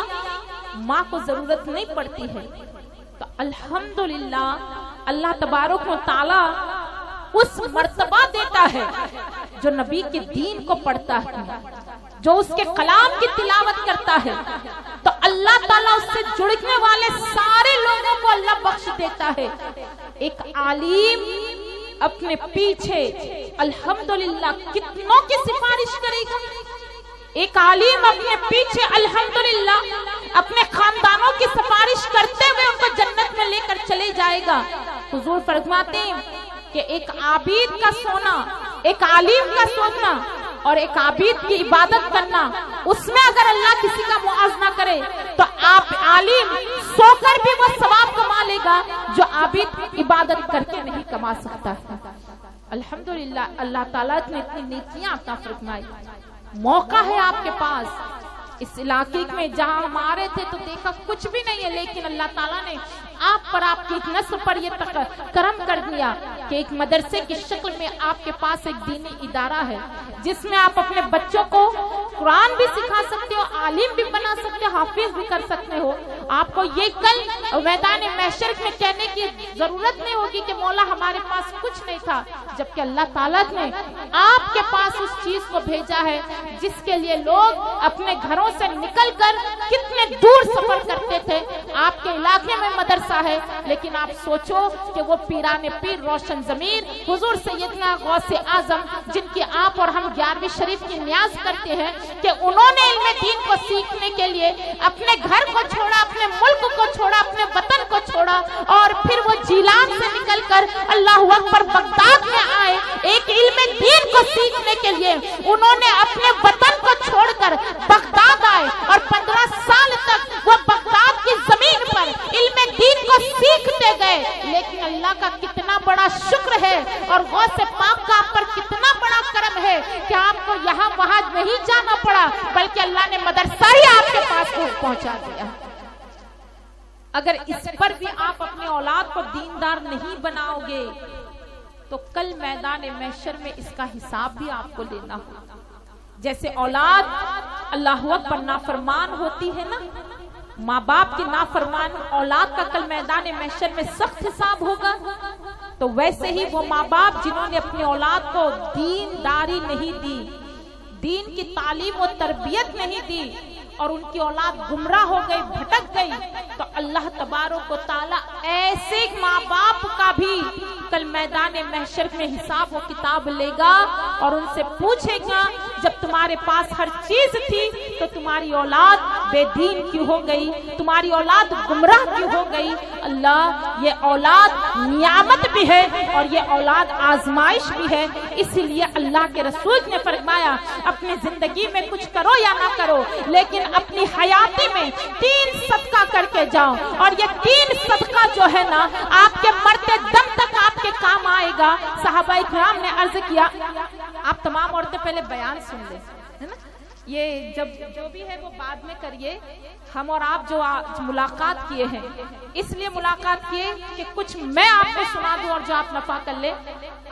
ماں کو ضرورت نہیں پڑتی ہے۔ تو الحمدللہ اللہ تبارک و تعالی اس مرتبہ دیتا ہے جو نبی کے دین کو پڑھتا ہے، جو اس کے کلام کی تلاوت کرتا ہے، تو اللہ تعالیٰ اس سے جڑنے والے سارے لوگوں کو اللہ بخش دیتا ہے۔ ایک عالم اپنے پیچھے الحمدللہ کتنوں کی سفارش کرے گا؟ ایک عالم اپنے پیچھے الحمدللہ اپنے خاندانوں کی سفارش کرتے ہوئے ان کو جنت میں لے کر چلے جائے گا۔ حضور فرماتے ہیں کہ ایک عابد کا سونا، ایک عالم کا سونا اور ایک عابد کی عبادت کرنا، اس میں اگر اللہ کسی کا موازنہ کرے تو آپ عالم سو کر بھی وہ ثواب کما لے گا جو عابد عبادت کر کے نہیں کما سکتا ہے۔ الحمدللہ اللہ تعالیٰ نے اتنی نیکیاں عطا فرمائی۔ موقع ہے آپ کے پاس، اس علاقے میں جہاں ہم آ رہے تھے تو دیکھا کچھ بھی نہیں ہے، لیکن اللہ تعالیٰ نے آپ پر، آپ کی ایک نسل پر یہ کرم کر دیا کہ ایک مدرسے کی شکل میں آپ کے پاس ایک دینی ادارہ ہے جس میں آپ اپنے بچوں کو قرآن بھی سکھا سکتے ہو، عالم بھی بنا سکتے ہو، حافظ بھی کر سکتے ہو. آپ کو یہ کل میدان محشر میں کہنے کی ضرورت نہیں ہوگی کہ مولا ہمارے پاس کچھ نہیں تھا، جبکہ اللہ تعالیٰ نے آپ کے پاس اس چیز کو بھیجا ہے جس کے لیے لوگ اپنے گھروں سے نکل کر کتنے دور سفر کرتے تھے. آپ کے علاقے میں مدرسہ ہے، لیکن آپ سوچو کہ وہ پیران پیر روشن ضمیر حضور سیدنا غوث اعظم، جن کی آپ اور ہم 11ویں شریف کی نیاز کرتے ہیں، کہ انہوں نے علم دین کو سیکھنے کے لیے اپنے گھر کو چھوڑا، اپنے ملک کو چھوڑا، اپنے وطن کو چھوڑا، اور پھر وہ جیلان سے نکل کر اللہ اکبر بغداد میں آئے ایک علم دین کو سیکھنے کے لیے. انہوں نے اپنے وطن کو چھوڑ کر بغداد آئے اور 15 سال تک وہ بغداد کی زمین پر علم دین کو سیکھتے گئے. لیکن اللہ کا کتنا بڑا شکر ہے اور غوث پاک کا آپ پر کتنا بڑا کرم ہے کہ آپ کو یہاں وہاں نہیں جانا پڑا، بلکہ اللہ نے مدرسہ ہی آپ کے پاس پہنچا دیا. اگر اس پر بھی آپ اپنے اولاد کو دیندار نہیں بناؤ گے تو کل میدان محشر میں اس کا حساب بھی آپ کو لینا ہوگا. جیسے اولاد اللہ اکبر نافرمان ہوتی ہے نا، ماں باپ کی نافرمان اولاد کا کل میدان محشر میں سخت حساب ہوگا، تو ویسے ہی وہ ماں باپ جنہوں نے اپنی اولاد کو دینداری نہیں دی، دین کی تعلیم و تربیت نہیں دی، اور ان کی اولاد گمراہ ہو گئی، بھٹک گئی، تو اللہ تبارک و تعالی ایسے ماں باپ کا بھی کل میدان محشر میں حساب و کتاب لے گا اور ان سے پوچھے گا جب تمہارے پاس ہر چیز تھی تو تمہاری اولاد بے دین کیوں ہو گئی، تمہاری اولاد گمراہ کیوں ہو گئی. اللہ یہ اولاد نعمت بھی ہے اور یہ اولاد آزمائش بھی ہے، اسی لیے اللہ کے رسول نے فرمایا اپنی زندگی میں کچھ کرو یا نہ کرو لیکن اپنی حیاتی میں 3 صدقہ کر کے جاؤ، اور یہ 3 صدقہ جو ہے نا آپ کے مرتے دم تک آپ کے کام آئے گا. صحابہ کرام نے عرض کیا، آپ تمام عورتیں پہلے بیان سن لیں، ہے نا، یہ جب جو بھی ہے وہ بعد میں کریے. ہم اور آپ جو آج ملاقات کیے ہیں اس لیے ملاقات کیے کہ کچھ میں آپ کو سنا دوں اور جو آپ نفع کر لیں.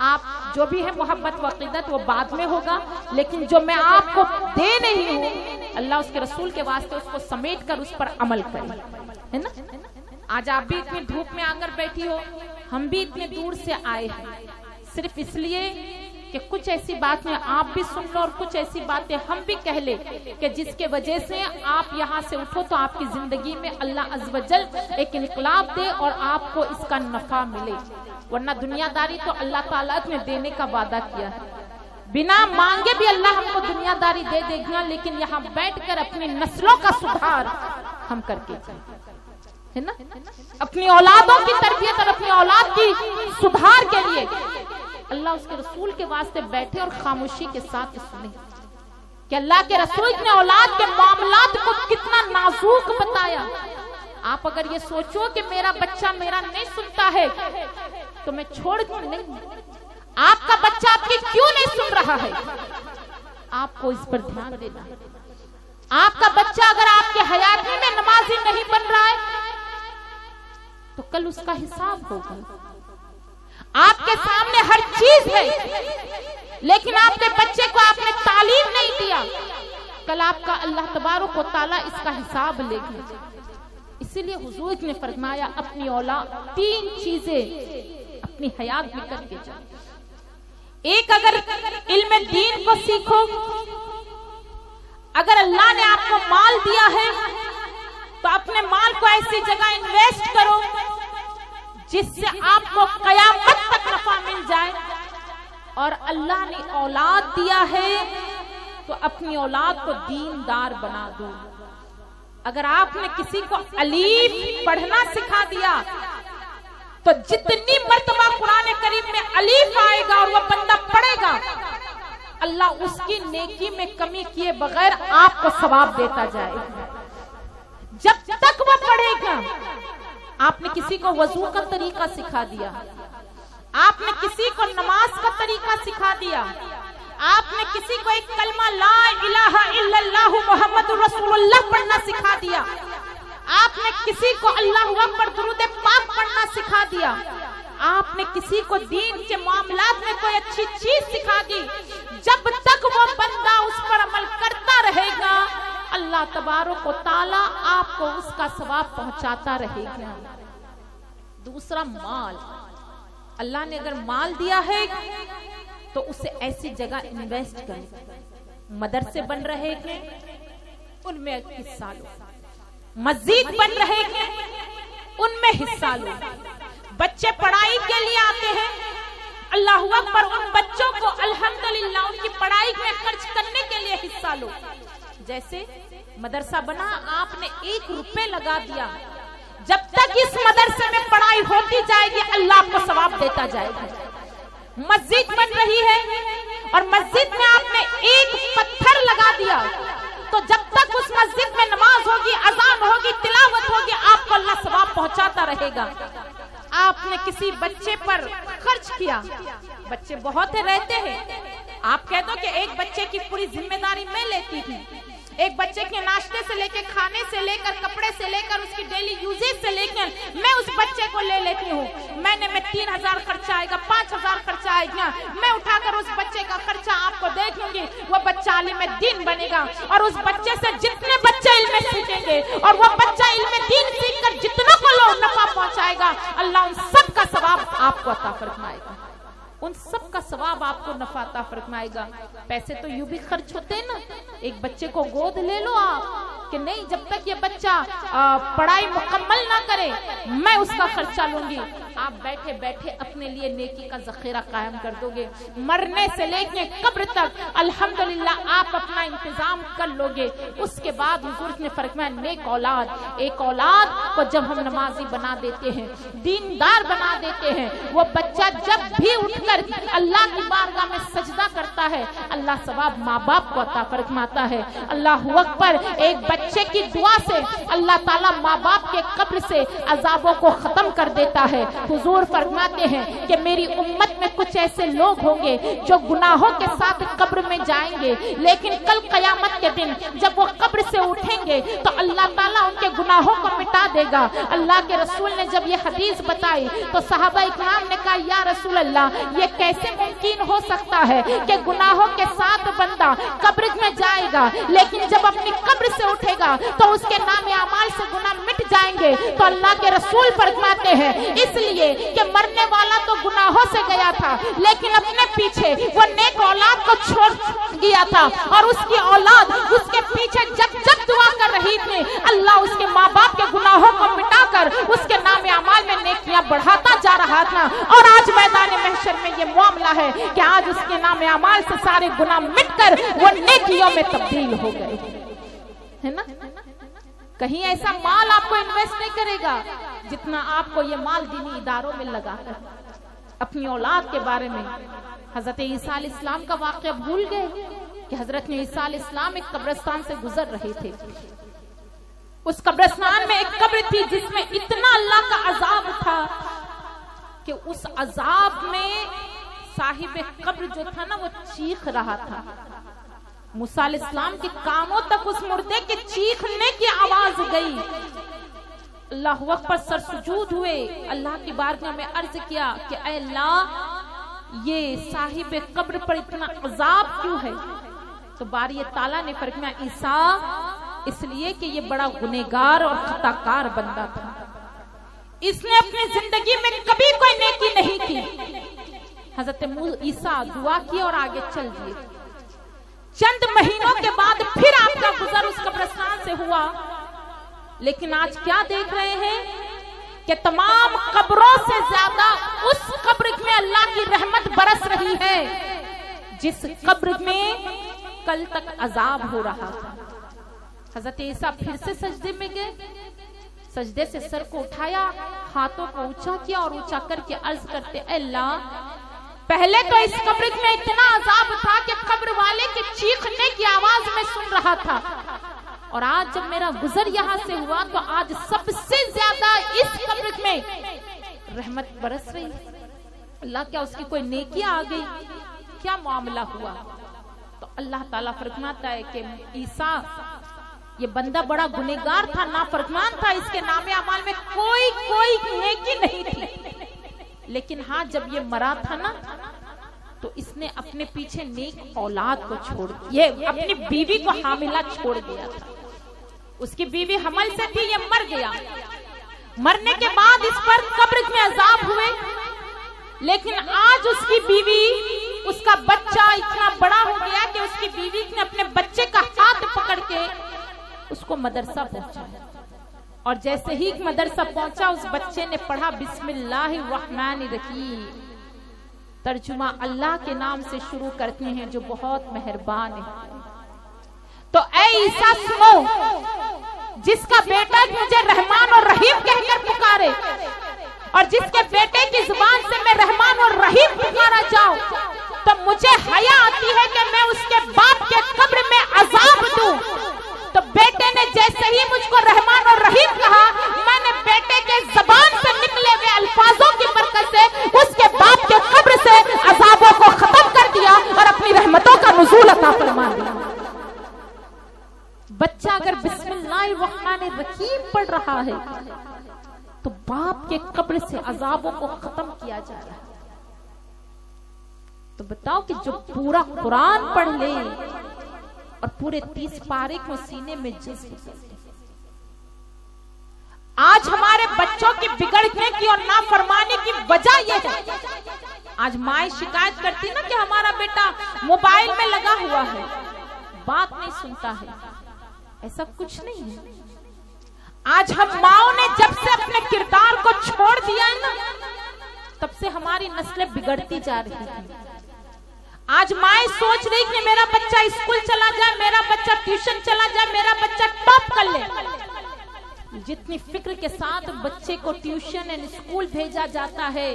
آپ جو بھی ہے محبت و عقیدت وہ بعد میں ہوگا، لیکن جو میں آپ کو دے نہیں ہوں اللہ اس کے رسول کے واسطے اس کو سمیٹ کر اس پر عمل کریں، ہے نا. آج آپ بھی اتنی دھوپ میں آ کر بیٹھی ہو، ہم بھی اتنے دور سے آئے ہیں صرف اس لیے کہ کچھ ایسی باتیں آپ بھی سن لو اور کچھ ایسی باتیں ہم بھی کہہ لیں کہ جس کے وجہ سے آپ یہاں سے اٹھو تو آپ کی زندگی میں اللہ عز و جل ایک انقلاب دے اور آپ کو اس کا نفع ملے. ورنہ دنیا داری تو اللہ تعالیٰ نے دینے کا وعدہ کیا ہے، بنا مانگے بھی اللہ ہم کو دنیا داری دے دے گا، لیکن یہاں بیٹھ کر اپنی نسلوں کا سدھار ہم کر کے جائیں، ہے نا، اپنی اولادوں کی تربیت اور اپنی اولاد کی سدھار کے لیے اللہ اس کے رسول کے واسطے بیٹھے اور خاموشی کے ساتھ سنیں کہ اللہ کے رسول نے اولاد کے معاملات کو کتنا نازک بتایا. آپ اگر یہ سوچو کہ میرا بچہ میرا نہیں سنتا ہے تو میں چھوڑ دوں، نہیں، آپ کا بچہ آپ کی کیوں نہیں سن رہا ہے، آپ کو اس پر دھیان دینا ہے. آپ کا بچہ اگر آپ کے حیاتی میں نمازی نہیں بن رہا ہے تو کل اس کا حساب ہوگا. آپ کے سامنے ہر چیز ہے لیکن آپ کے بچے کو آپ نے تعلیم نہیں دیا، کل آپ کا اللہ تبارک و تعالیٰ اس کا حساب لے گا. اسی لیے حضور نے فرمایا اپنی اولاد 3 چیزیں اپنی حیات میں کر کے جائیں. ایک، اگر علم دین کو سیکھو، اگر اللہ نے آپ کو مال دیا ہے تو اپنے مال کو ایسی جگہ انویسٹ کرو جس سے آپ کو قیامت تک نفع مل جائے. اور اللہ نے اولاد دیا ہے تو اپنی اولاد کو دیندار بنا دو. اگر آپ نے کسی کو الف پڑھنا سکھا دیا تو جتنی مرتبہ قرآن کریم میں الف آئے گا اور وہ بندہ پڑھے گا اللہ اس کی نیکی میں کمی کیے بغیر آپ کو ثواب دیتا جائے گا. جب تک وہ پڑھے گا. آپ نے کسی کو وضو کا طریقہ سکھا دیا، آپ نے کسی کو نماز کا طریقہ سکھا دیا، آپ نے کسی کو ایک کلمہ لا الہ الا اللہ محمد رسول اللہ پڑھنا سکھا دیا، آپ نے کسی کو اللہ اکبر درود پاک پڑھنا سکھا دیا، آپ نے کسی کو دین کے معاملات میں کوئی اچھی چیز سکھا دی، جب تک وہ بندہ اس پر عمل کرتا رہے گا اللہ تبارک و تعالی آپ کو اس کا ثواب پہنچاتا رہے گا۔ دوسرا مال، اللہ نے اگر مال دیا ہے تو اسے ایسی جگہ انویسٹ کریں، مدرسے بن رہے ہیں ان میں حصہ لو، مسجد بن رہے ہیں ان میں حصہ لو، بچے پڑھائی کے لیے آتے ہیں اللہ اکبر، ان بچوں کو الحمدللہ ان کی پڑھائی میں خرچ کرنے کے لیے حصہ لو۔ جیسے مدرسہ بنا، آپ نے 1 روپے لگا دیا، جب تک اس مدرسے میں پڑھائی ہوتی جائے گی اللہ آپ کو ثواب دیتا جائے گا۔ مسجد بن رہی ہے اور مسجد میں آپ نے 1 پتھر لگا دیا تو جب تک اس مسجد میں نماز ہوگی، اذان ہوگی، تلاوت ہوگی، آپ کو اللہ ثواب پہنچاتا رہے گا۔ آپ نے کسی بچے پر خرچ کیا، بچے بہت رہتے ہیں، آپ کہہ دو کہ ایک بچے کی پوری ذمہ داری میں لیتی تھی، ایک بچے کے ناشتے سے لے کے کھانے سے لے کر کپڑے سے لے کر اس کی ڈیلی یوزیج سے لے کر میں اس بچے کو لے لیتی ہوں، مہینے میں 3000 خرچہ آئے گا، 5000 خرچہ آئے گا، میں اٹھا کر اس بچے کا خرچہ آپ کو دے دوں گی، وہ بچہ عالم دین بنے گا، اور اس بچے سے جتنے بچے علم سیکھیں گے اور وہ بچہ علم دین سیکھ کر جتنوں کو لوگ نفع پہنچائے گا اللہ ان سب کا ثواب آپ کو عطا فرمائے گا، ان سب کا ثواب آپ کو نفع عطا فرمائے گا۔ پیسے تو یوں بھی خرچ ہوتے ہیں نا، ایک بچے کو گود لے لو آپ کہ نہیں جب تک یہ بچہ پڑھائی مکمل نہ کرے میں اس کا خرچہ لوں گی، آپ بیٹھے بیٹھے اپنے لیے نیکی کا ذخیرہ قائم کر دو گے، مرنے سے لے کے قبر تک الحمدللہ آپ اپنا انتظام کر لو گے۔ اس کے بعد حضور نے فرمایا نیک اولاد، ایک اولاد کو جب ہم نمازی بنا دیتے ہیں، دیندار بنا دیتے ہیں، وہ بچہ جب بھی اٹھ کر اللہ کی بارگاہ میں سجدہ کرتا ہے اللہ ثواب ماں باپ کو عطا فرماتا ہے۔ اللہ اکبر، ایک بچے کی دعا سے اللہ تعالیٰ ماں باپ کے قبر سے عذابوں کو ختم کر دیتا ہے۔ حضور فرماتے ہیں کہ میری امت میں کچھ ایسے لوگ ہوں گے جو گناہوں کے ساتھ قبر میں جائیں گے، لیکن کل قیامت کے دن جب وہ قبر سے اٹھیں گے تو اللہ تعالیٰ ان کے گناہوں کو مٹا دے گا۔ اللہ کے رسول نے جب یہ حدیث بتائی تو صحابہ اکرام نے کہا یا رسول اللہ یہ کیسے ممکن ہو سکتا ہے کہ گناہوں کے ساتھ بندہ قبر میں جائے گا لیکن جب اپنی قبر سے اٹھے گا تو اس کے نام اعمال سے گناہ مٹ جائیں گے؟ تو اللہ کے رسول فرماتے ہیں اس لیے کہ مرنے والا تو گناہوں سے گیا تھا لیکن اپنے پیچھے وہ نیک اولاد کو چھوڑ گیا تھا، اور اس کی اولاد اس کے پیچھے جب جب دعا کر رہی تھی اللہ اس کے ماں باپ کے گناہوں کو مٹا کر اس کے نام اعمال میں نیکیاں بڑھاتا جا رہا تھا۔ اور آج میدان محشر میں یہ معاملہ ہے کہ آج اس کے نام اعمال سے سارے گناہ مٹ کر وہ نیکیوں میں تبدیل ہو گئے، ہے نا؟ کہیں ایسا مال آپ کو انویسٹ نہیں کرے گا جتنا آپ کو یہ مال دینی اداروں میں لگا کر اپنی اولاد کے بارے میں۔ حضرت عیسیٰ علیہ السلام کا واقعہ بھول گئے کہ حضرت عیسیٰ علیہ السلام ایک قبرستان سے گزر رہے تھے، اس قبرستان میں ایک قبر تھی جس میں اتنا اللہ کا عذاب تھا کہ اس عذاب میں صاحب قبر جو تھا نا وہ چیخ رہا تھا۔ موسیٰ علیہ السلام کے کانوں تک اس مردے کے چیخنے کی آواز گئی۔ اللہ اکبر، سر سجود ہوئے، اللہ کی بارگاہ میں عرض کیا کہ اے اللہ یہ صاحب قبر پر اتنا عذاب کیوں ہے؟ تو باری تعالیٰ نے فرمایا عیسیٰ اس لیے کہ یہ بڑا گنہگار اور خطا کار بندہ تھا، اس نے اپنی زندگی میں کبھی کوئی نیکی نہیں کی۔ حضرت عیسیٰ دعا کی اور آگے چل دیے۔ چند مہینوں کے بعد پھر آپ کا گزر اس قبرستان سے ہوا، لیکن آج کیا دیکھ رہے ہیں کہ تمام قبروں سے زیادہ اس قبر میں اللہ کی رحمت برس رہی ہے جس قبر میں کل تک عذاب ہو رہا تھا۔ حضرت عیسیٰ پھر سے سجدے میں گئے، سجدے سے سر کو اٹھایا، ہاتھوں کو اونچا کیا اور اونچا کر کے عرض کرتے اے اللہ پہلے تو اس قبر میں اتنا عذاب تھا کہ قبر والے کے چیخنے کی آواز میں سن رہا تھا، اور آج جب میرا گزر یہاں سے ہوا تو آج سب سے زیادہ اس قبر میں رحمت برس رہی۔ اللہ کیا اس کی کوئی نیکی آ گئی؟ کیا معاملہ ہوا؟ تو اللہ تعالیٰ فرماتا ہے کہ عیسیٰ یہ بندہ بڑا گنہگار تھا، نافرمان تھا، اس کے نام اعمال میں کوئی نیکی نہیں تھی، لیکن ہاں جب یہ مرا تھا نا تو اس نے اپنے پیچھے نیک اولاد کو چھوڑ دیا، یہ اپنی بیوی کو حاملہ چھوڑ دیا تھا، اس کی بیوی حمل سے تھی، یہ مر گیا، مرنے کے بعد اس پر قبر میں عذاب ہوئے، لیکن آج اس کی بیوی، اس کا بچہ اتنا بڑا ہو گیا کہ اس کی بیوی نے اپنے بچے کا ہاتھ پکڑ کے اس کو مدرسہ پہنچایا، اور جیسے ہی مدرسہ پہنچا اس بچے نے پڑھا بسم اللہ الرحمن الرحیم، ترجمہ اللہ کے نام سے شروع کرتے ہیں جو بہت مہربان ہے۔ تو اے عیسیٰ سنو، جس کا بیٹا مجھے رحمان اور رحیم کہہ کر پکارے، اور جس کے بیٹے کی زبان سے میں رحمان اور رحیم پکارا جاؤں، تو مجھے حیا آتی ہے کہ میں اس کے باپ کے قبر میں عذاب دوں۔ تو بیٹے نے جیسے ہی مجھ کو رحمان اور رحیم کہا، میں نے بیٹے کے زبان سے نکلے ہوئے الفاظوں کی برکت سے اس کے باپ کے قبر سے عذابوں کو ختم کر دیا اور اپنی رحمتوں کا نزول عطا فرما دیا۔ بچہ اگر بسم اللہ الرحمن الرحیم پڑھ رہا ہے تو باپ کے قبر سے عذابوں کو ختم کیا جا رہا ہے۔ تو بتاؤ کہ جو پورا قرآن پڑھ لے اور پورے 30 پارے کو سینے میں جذب کرتے، آج ہمارے بچوں کی بگڑنے کی اور نافرمانی کی وجہ یہ ہے، آج مائیں شکایت کرتی نا کہ ہمارا بیٹا موبائل میں لگا ہوا ہے، بات نہیں سنتا ہے، ایسا کچھ نہیں ہے۔ آج ہم ماؤں نے جب سے اپنے کردار کو چھوڑ دیا ہے نا، تب سے ہماری نسلیں بگڑتی جا رہی ہیں۔ آج مائیں سوچ رہی کہ میرا بچہ اسکول چلا جائے، میرا بچہ ٹیوشن چلا جائے، میرا بچہ ٹاپ کر لے۔ جتنی فکر کے ساتھ بچے کو ٹیوشن اور اسکول بھیجا جاتا ہے،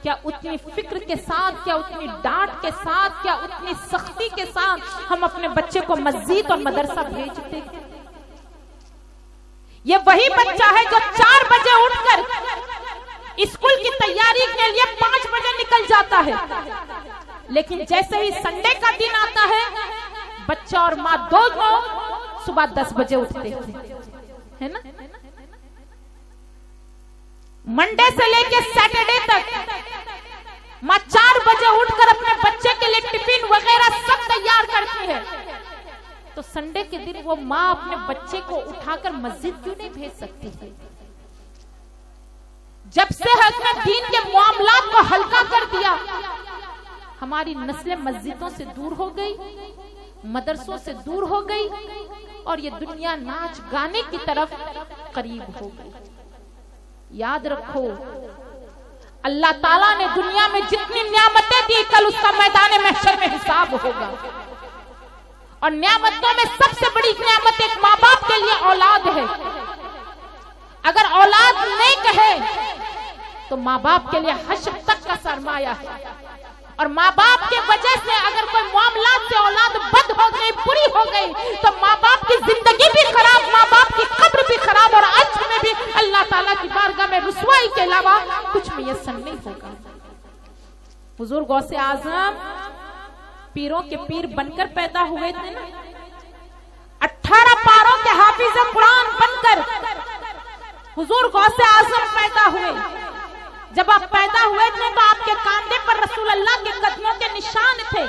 کیا اتنی فکر کے ساتھ، کیا اتنی ڈانٹ کے ساتھ، کیا اتنی سختی کے ساتھ ہم اپنے بچے کو مسجد اور مدرسہ بھیجتے ہیں؟ یہ وہی بچہ ہے جو 4 بجے اٹھ کر اسکول کی تیاری کے لیے 5 بجے نکل جاتا ہے، لیکن جیسے ہی سنڈے کا دن آتا ہے بچہ اور ماں دونوں صبح 10 بجے اٹھتے ہیں نا۔ منڈے سے لے کے سیٹرڈے تک ماں 4 بجے اٹھ کر اپنے بچے کے لیے ٹفن وغیرہ سب تیار کرتی ہے، تو سنڈے کے دن وہ ماں اپنے بچے کو اٹھا کر مسجد کیوں نہیں بھیج سکتی ہے؟ جب سے ہم نے دین کے معاملات کو ہلکا کر دیا، ہماری نسلیں مسجدوں سے دور ہو گئی، مدرسوں سے دور ہو گئی، اور یہ دنیا ناچ گانے کی طرف قریب ہو گئی۔ یاد رکھو، اللہ تعالیٰ نے دنیا میں جتنی نعمتیں دی، کل اس کا میدان محشر میں حساب ہوگا، اور نعمتوں میں سب سے بڑی نعمت ایک ماں باپ کے لیے اولاد ہے۔ اگر اولاد نیک ہے تو ماں باپ کے لیے حشر تک کا سرمایہ ہے، اور ماں باپ کے وجہ سے اگر کوئی معاملات سے اولاد بد ہو گئی، بری ہو گئی، تو ماں باپ کی زندگی بھی خراب، ماں باپ کی قبر بھی خراب، اور اجر میں بھی اللہ تعالیٰ کی بارگاہ میں رسوائی کے علاوہ کچھ میسر نہیں ہوگا۔ حضور غوث اعظم پیروں کے پیر بن کر پیدا ہوئے تھے نا، 18 پاروں کے حافظ قرآن بن کر حضور غوث اعظم پیدا ہوئے۔ جب آپ پیدا ہوئے تھے تو آپ کے کاندھے پر رسول اللہ کے قدموں کے نشان تھے،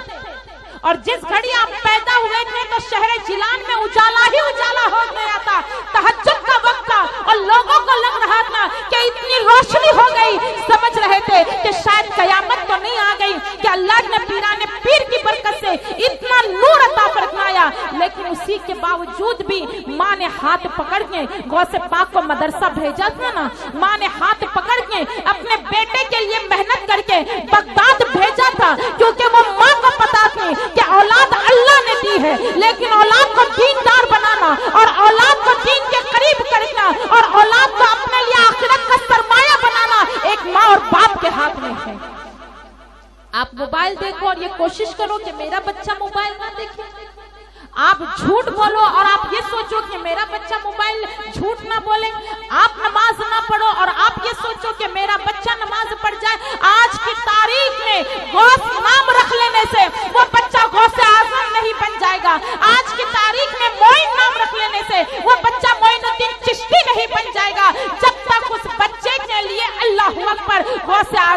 اور جس گھڑی آپ پیدا ہوئے تھے تو شہر جیلان میں اجالا ہی اجالا ہو گیا تھا، تہجد کا وقت تھا، اور لوگوں کو لگ رہا تھا کہ اتنی روشنی ہو گئی، سمجھ رہے تھے کہ شاید قیامت تو نہیں آ گئی، کہ اللہ نے پیرانے پیر کی برکت سے اتنا نور عطا فرمایا، لیکن اسی کے باوجود بھی ماں نے ہاتھ پکڑ کے غوث پاک کو مدرسہ بھیجا تھا نا، ماں نے ہاتھ پکڑ کے اپنے بیٹے کے لیے محنت کر کے بغداد بھیجا تھا، کیونکہ وہ ماں کو پتا تھی کہ اولاد اللہ نے دی ہے، لیکن اولاد کو دیندار بنانا اور اولاد کو دین کے قریب کرنا اور اولاد کو اپنے لیے آخرت کا سرمایہ بنانا ایک ماں اور باپ کے ہاتھ میں ہے۔ آپ موبائل دیکھو اور یہ کوشش کرو کہ میرا بچہ موبائل نہ دیکھے، آپ جھوٹ بولو اور آپ یہ سوچو کہ میرا بچہ موبائل جھوٹ نہ بولے، آپ نماز نہ پڑھو اور آپ یہ سوچو کہ میرا بچہ نماز پڑھ جائے۔ آج کی تاریخ میں غوث نام رکھ لینے سے وہ بچہ غوث اعظم نہیں بن جائے گا، آج کی تاریخ میں معین نام رکھ لینے سے وہ بچہ معین الدین چشتی نہیں بن جائے گا، جب تک اس بچے کے لیے اللہ اکبر غوث اعظم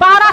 12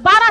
12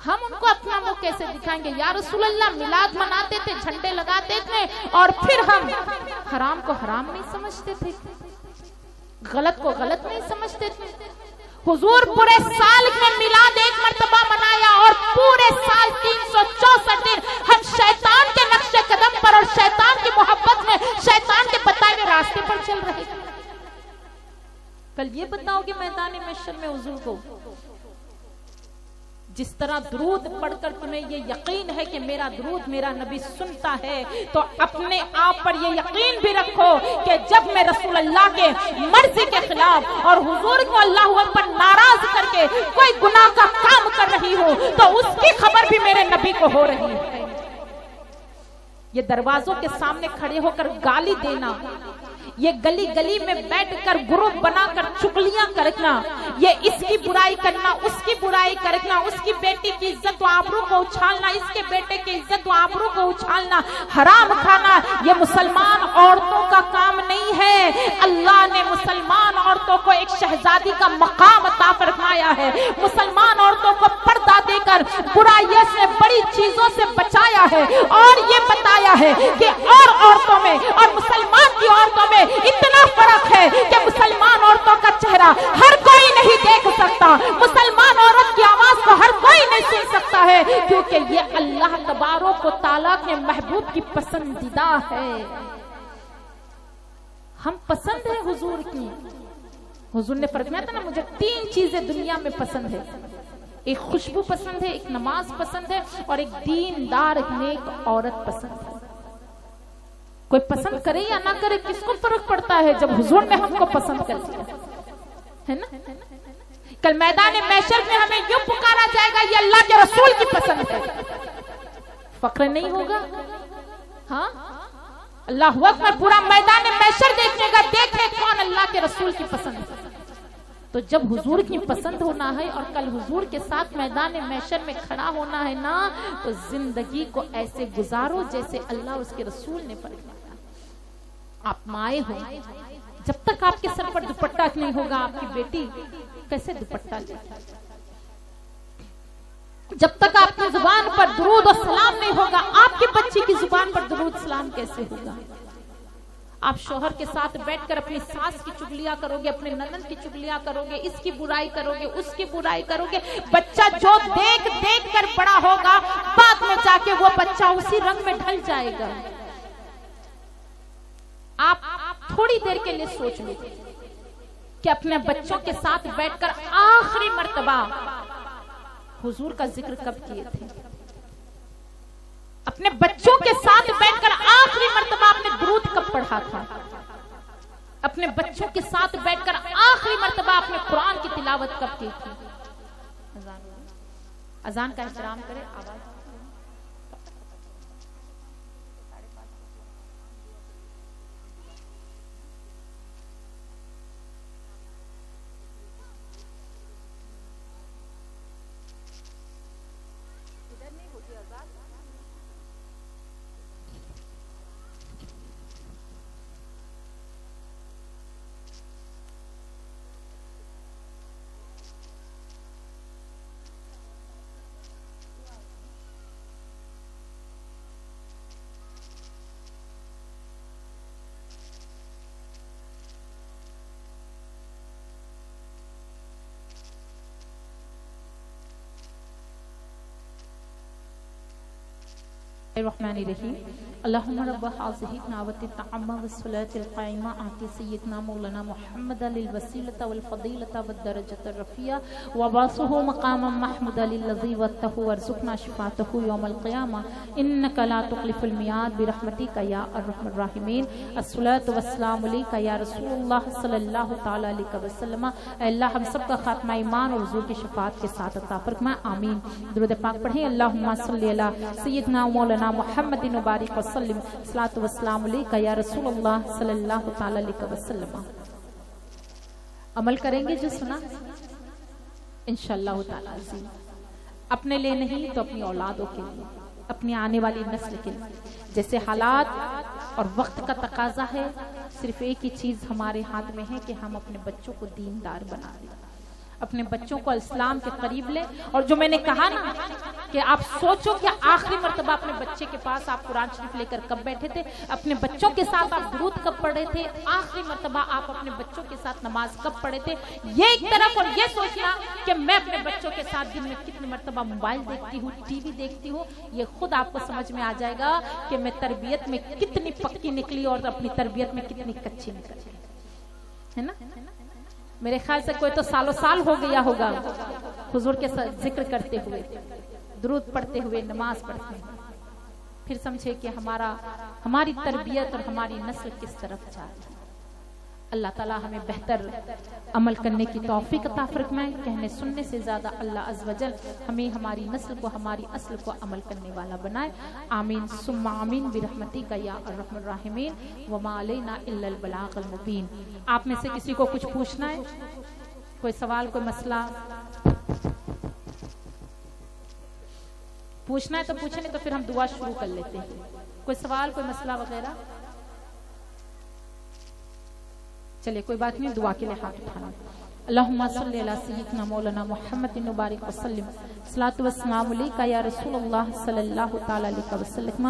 ہم ان کو اپنا منہ کیسے دکھائیں گے؟ یا رسول اللہ میلاد مناتے تھے، جھنڈے لگاتے تھے، اور پھر ہم حرام کو حرام نہیں سمجھتے تھے، غلط کو غلط نہیں سمجھتے تھے۔ حضور پورے سال میں میلاد ایک مرتبہ منایا، اور پورے سال 364 دن ہم شیطان کے نقش قدم پر اور شیطان کی محبت میں، شیطان کے بتائے ہوئے راستے پر چل رہے تھے۔ کل یہ بتاؤ کہ میدان محشر میں حضور کو جس طرح درود پڑھ کر تمہیں یہ یقین ہے کہ میرا درود میرا نبی سنتا ہے، تو اپنے آپ پر یہ یقین بھی رکھو کہ جب میں رسول اللہ کے مرضی کے خلاف اور حضور کو اللہ پر ناراض کر کے کوئی گناہ کا کام کر رہی ہوں، تو اس کی خبر بھی میرے نبی کو ہو رہی ہے۔ یہ دروازوں کے سامنے کھڑے ہو کر گالی دینا، یہ گلی گلی میں بیٹھ کر گروپ بنا کر چغلیاں کرنا، یہ اس کی برائی کرنا، اس کی برائی کرنا، اس کی بیٹی کی عزت و آبرو کو اچھالنا، اس کے بیٹے کی عزت و آبرو کو اچھالنا، حرام کھانا، یہ مسلمان عورتوں کا کام نہیں ہے۔ اللہ نے مسلمان عورتوں کو ایک شہزادی کا مقام عطا فرمایا ہے، مسلمان عورتوں کو پردہ دے کر برائیوں سے، بڑی چیزوں سے بچایا ہے، اور یہ بتایا ہے کہ اور عورتوں میں اور مسلمان کی عورتوں میں اتنا فرق ہے کہ مسلمان عورتوں کا چہرہ ہر کوئی نہیں دیکھ سکتا، مسلمان عورت کی آواز کو ہر کوئی نہیں سن سکتا ہے، کیونکہ یہ اللہ تبارک و تعالیٰ کے محبوب کی پسندیدہ ہے۔ ہم پسند ہیں حضور کی۔ حضور نے فرمایا تھا نا، مجھے 3 چیزیں دنیا میں پسند ہے، ایک خوشبو پسند ہے، ایک نماز پسند ہے، اور ایک دیندار ایک نیک عورت پسند ہے۔ کوئی پسند کرے یا نہ کرے، کس کو فرق پڑتا ہے جب حضور نے ہم کو پسند کر دیا ہے نا؟ کل میدان محشر میں ہمیں یوں پکارا جائے گا، یہ اللہ کے رسول کی پسند ہے، فخر نہیں ہوگا؟ ہاں، اللہ اکبر، پورا میدان محشر دیکھنے گا، دیکھے کون اللہ کے رسول کی پسند ہے۔ تو جب حضور کی پسند ہونا ہے اور کل حضور کے ساتھ میدان محشر میں کھڑا ہونا ہے نا، تو زندگی کو ایسے گزارو جیسے اللہ اس کے رسول نے فرمایا۔ آپ مائیں ہو، جب تک آپ کے سر پر دوپٹہ نہیں ہوگا، آپ کی بیٹی کیسے دوپٹہ لے؟ جب تک آپ کی زبان پر درود و سلام نہیں ہوگا، آپ کی بچی کی زبان پر درود سلام کیسے ہوگا؟ آپ شوہر کے ساتھ بیٹھ کر اپنی ساس کی چغلیاں کرو گے، اپنے نند کی چغلیاں کرو گے، اس کی برائی کرو گے، اس کی برائی کرو گے، بچہ جو دیکھ دیکھ کر بڑا ہوگا، بعد میں جا کے وہ بچہ اسی رنگ میں ڈھل جائے گا۔ آپ تھوڑی دیر کے لیے سوچ لو کہ اپنے بچوں کے ساتھ بیٹھ کر آخری مرتبہ حضور کا ذکر کب کیے تھے؟ اپنے بچوں کے ساتھ بیٹھ کر آخری مرتبہ آپ نے درود کب پڑھا تھا؟ اپنے بچوں کے ساتھ بیٹھ کر آخری مرتبہ آپ نے قرآن کی تلاوت کب کی تھی؟ اذان کا احترام کرے، آواز الرحمن الرحیم۔ اللہم رب هذه الدعوة التامة والصلاة القائمة آت سیدنا مولانا محمد الوسیلة والفضیلة والدرجة الرفیعة وبعثه مقاما محمودا الذی وعدته وارزقنا شفاعته یوم القیامة انک لا تخلف الميعاد برحمتک یا ارحم الراحمین۔ الصلاة والسلام علیک یا رسول اللہ صلی اللہ تعالی علیہ وسلم۔ اے اللہ ہم سب کا خاتمہ ایمان اور حضور کی شفاعت کے ساتھ عطا فرما، آمین۔ درود پاک پڑھیں۔ اللہم صلی علی سیدنا مولانا محمد مبارک وسلم، صلاۃ والسلام علیک یا رسول اللہ صلی اللہ تعالی علیہ وسلم۔ عمل کریں گے جو سنا انشاءاللہ تعالی، اپنے لیے نہیں تو اپنی اولادوں کے لیے، اپنی آنے والی نسل کے لیے۔ جیسے حالات اور وقت کا تقاضا ہے، صرف ایک ہی چیز ہمارے ہاتھ میں ہے کہ ہم اپنے بچوں کو دیندار بنا دیں۔ اپنے بچوں کو اسلام کے قریب لے. اور جو میں نے کہا نا کہ آپ سوچو کہ آخری مرتبہ اپنے بچے کے پاس آپ قرآن شریف لے کر کب بیٹھے تھے, اپنے بچوں کے ساتھ آپ درود کب پڑھے تھے, آخری مرتبہ آپ اپنے بچوں کے ساتھ نماز کب پڑھے تھے. یہ ایک طرف, اور یہ سوچنا کہ میں اپنے بچوں کے ساتھ دن میں کتنی مرتبہ موبائل دیکھتی ہوں, ٹی وی دیکھتی ہوں, یہ خود آپ کو سمجھ میں آ جائے گا کہ میں تربیت میں کتنی پکی نکلی اور اپنی تربیت میں کتنی کچی نکلی ہے نا. میرے خیال سے کوئی تو سالوں سال ہو گیا ہوگا حضور کے ساتھ ذکر کرتے ہوئے, درود پڑھتے ہوئے, نماز پڑھتے ہوئے. پھر سمجھے کہ ہماری تربیت اور ہماری نسل کس طرف جا رہی ہے. اللہ تعالیٰ ہمیں بہتر عمل کرنے کی توفیق عطا فرمائے. کہنے سننے سے زیادہ اللہ عز و جل ہمیں ہماری نسل کو, ہماری اصل کو عمل کرنے والا بنائے. آمین ثم آمین برحمتک یا ارحم الراحمین. وما علینا الا البلاغ المبین. آپ میں سے کسی کو کچھ پوچھنا ہے, کوئی سوال, کوئی مسئلہ پوچھنا ہے تو پوچھنے, تو پھر ہم دعا شروع کر لیتے ہیں. کوئی سوال, کوئی مسئلہ وغیرہ؟ چلے کوئی بات نہیں, دعا کے لیے ہاتھ اٹھانا. اللہم صلی علی سیدنا مولانا محمد مبارک وسلم. صلاۃ و السلام علیکہ یا رسول اللہ صلی اللہ تعالی علیہ وسلم.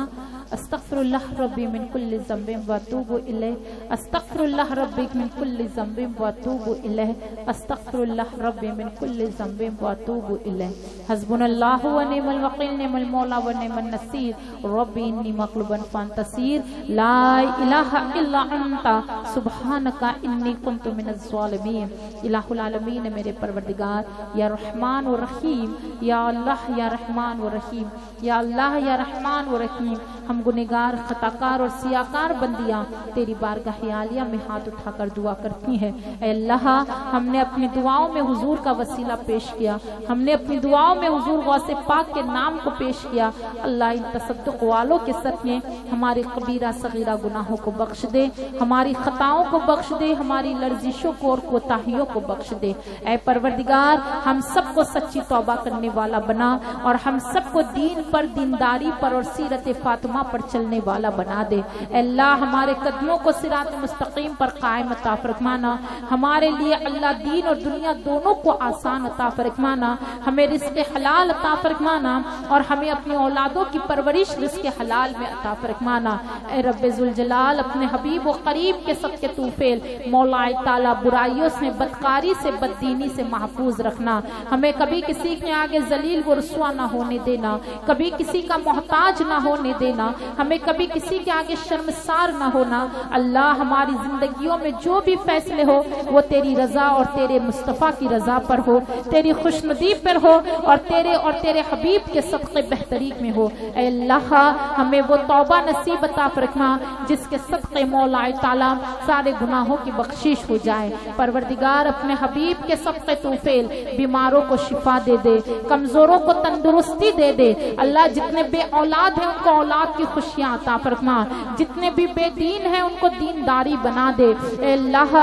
استغفر اللہ ربی من کل ذنب واتوب الیہ. استغفر اللہ ربی من کل ذنب واتوب الیہ. استغفر اللہ ربی من کل ذنب واتوب الیہ. حسبنا اللہ و نعم الوکیل, نعم المولا و نعم النصیر. ربی انی مغلوب فانتصر. لا الہ الا انت سبحانک انی کنت من الظالمین. الہ العالمین میرے پروردگار, یا رحمان و رحیم, یا اللہ یا رحمان و رحیم, یا اللہ یا رحمان و رحیم. ہم گنہگار, خطاکار اور سیاکار بندیاں تیری بارگاہ عالیہ میں ہاتھ اٹھا کر دعا کرتی ہیں. اے اللہ, ہم نے اپنی دعاؤں میں حضور کا وسیلہ پیش کیا, ہم نے اپنی دعاؤں میں حضور غوث پاک کے نام کو پیش کیا. اللہ ان تصدق والوں کے صدقے ہماری کبیرہ صغیرہ گناہوں کو بخش دے, ہماری خطاؤں کو بخش دے, ہماری لرزشوں کو اور کوتاہیوں کو بخش دے. اے پروردگار, ہم سب کو سچی توبہ کرنے والا بنا, اور ہم سب کو دین پر, دینداری پر اور سیرت فاطمہ پر چلنے والا بنا دے. اے اللہ, ہمارے قدموں کو صراط مستقیم پر قائم عطا فرمانا. ہمارے لیے اللہ دین اور دنیا دونوں کو آسان عطا فرمانا. ہمیں رزق حلال عطا فرمانا, اور ہمیں اپنی اولادوں کی پرورش رزق حلال میں عطا فرمانا. اے رب ذوالجلال, اپنے حبیب و قریب کے صدقے توفیل مولا تعالی برائیوں سے, بدکاری سے, بددینی سے محفوظ رکھنا. ہمیں کبھی کسی کے آگے ذلیل و رسوا نہ ہونے دینا, کبھی کسی کا محتاج نہ ہونے دینا, ہمیں کبھی کسی کے آگے شرمسار نہ ہونا. اللہ, ہماری زندگیوں میں جو بھی فیصلے ہو وہ تیری رضا اور تیرے مصطفیٰ کی رضا پر ہو, تیری خوشنودی پر ہو, اور تیرے حبیب کے صدقے بہتری میں ہو. اے اللہ, ہمیں وہ توبہ نصیب عطا فرما جس کے صدقے مولا تعالی سارے گناہوں کی بخشش ہو جائے. پروردگار, اپنے حبیب کے صدقے توفیل بیماروں کو شفا دے دے, کمزوروں کو تندرستی دے دے. اللہ, جتنے بے اولاد ہیں ان کو اولاد کی خوشیاں عطا فرما, جتنے بھی بے دین ہیں ان کو دینداری بنا دے. اے اللہ,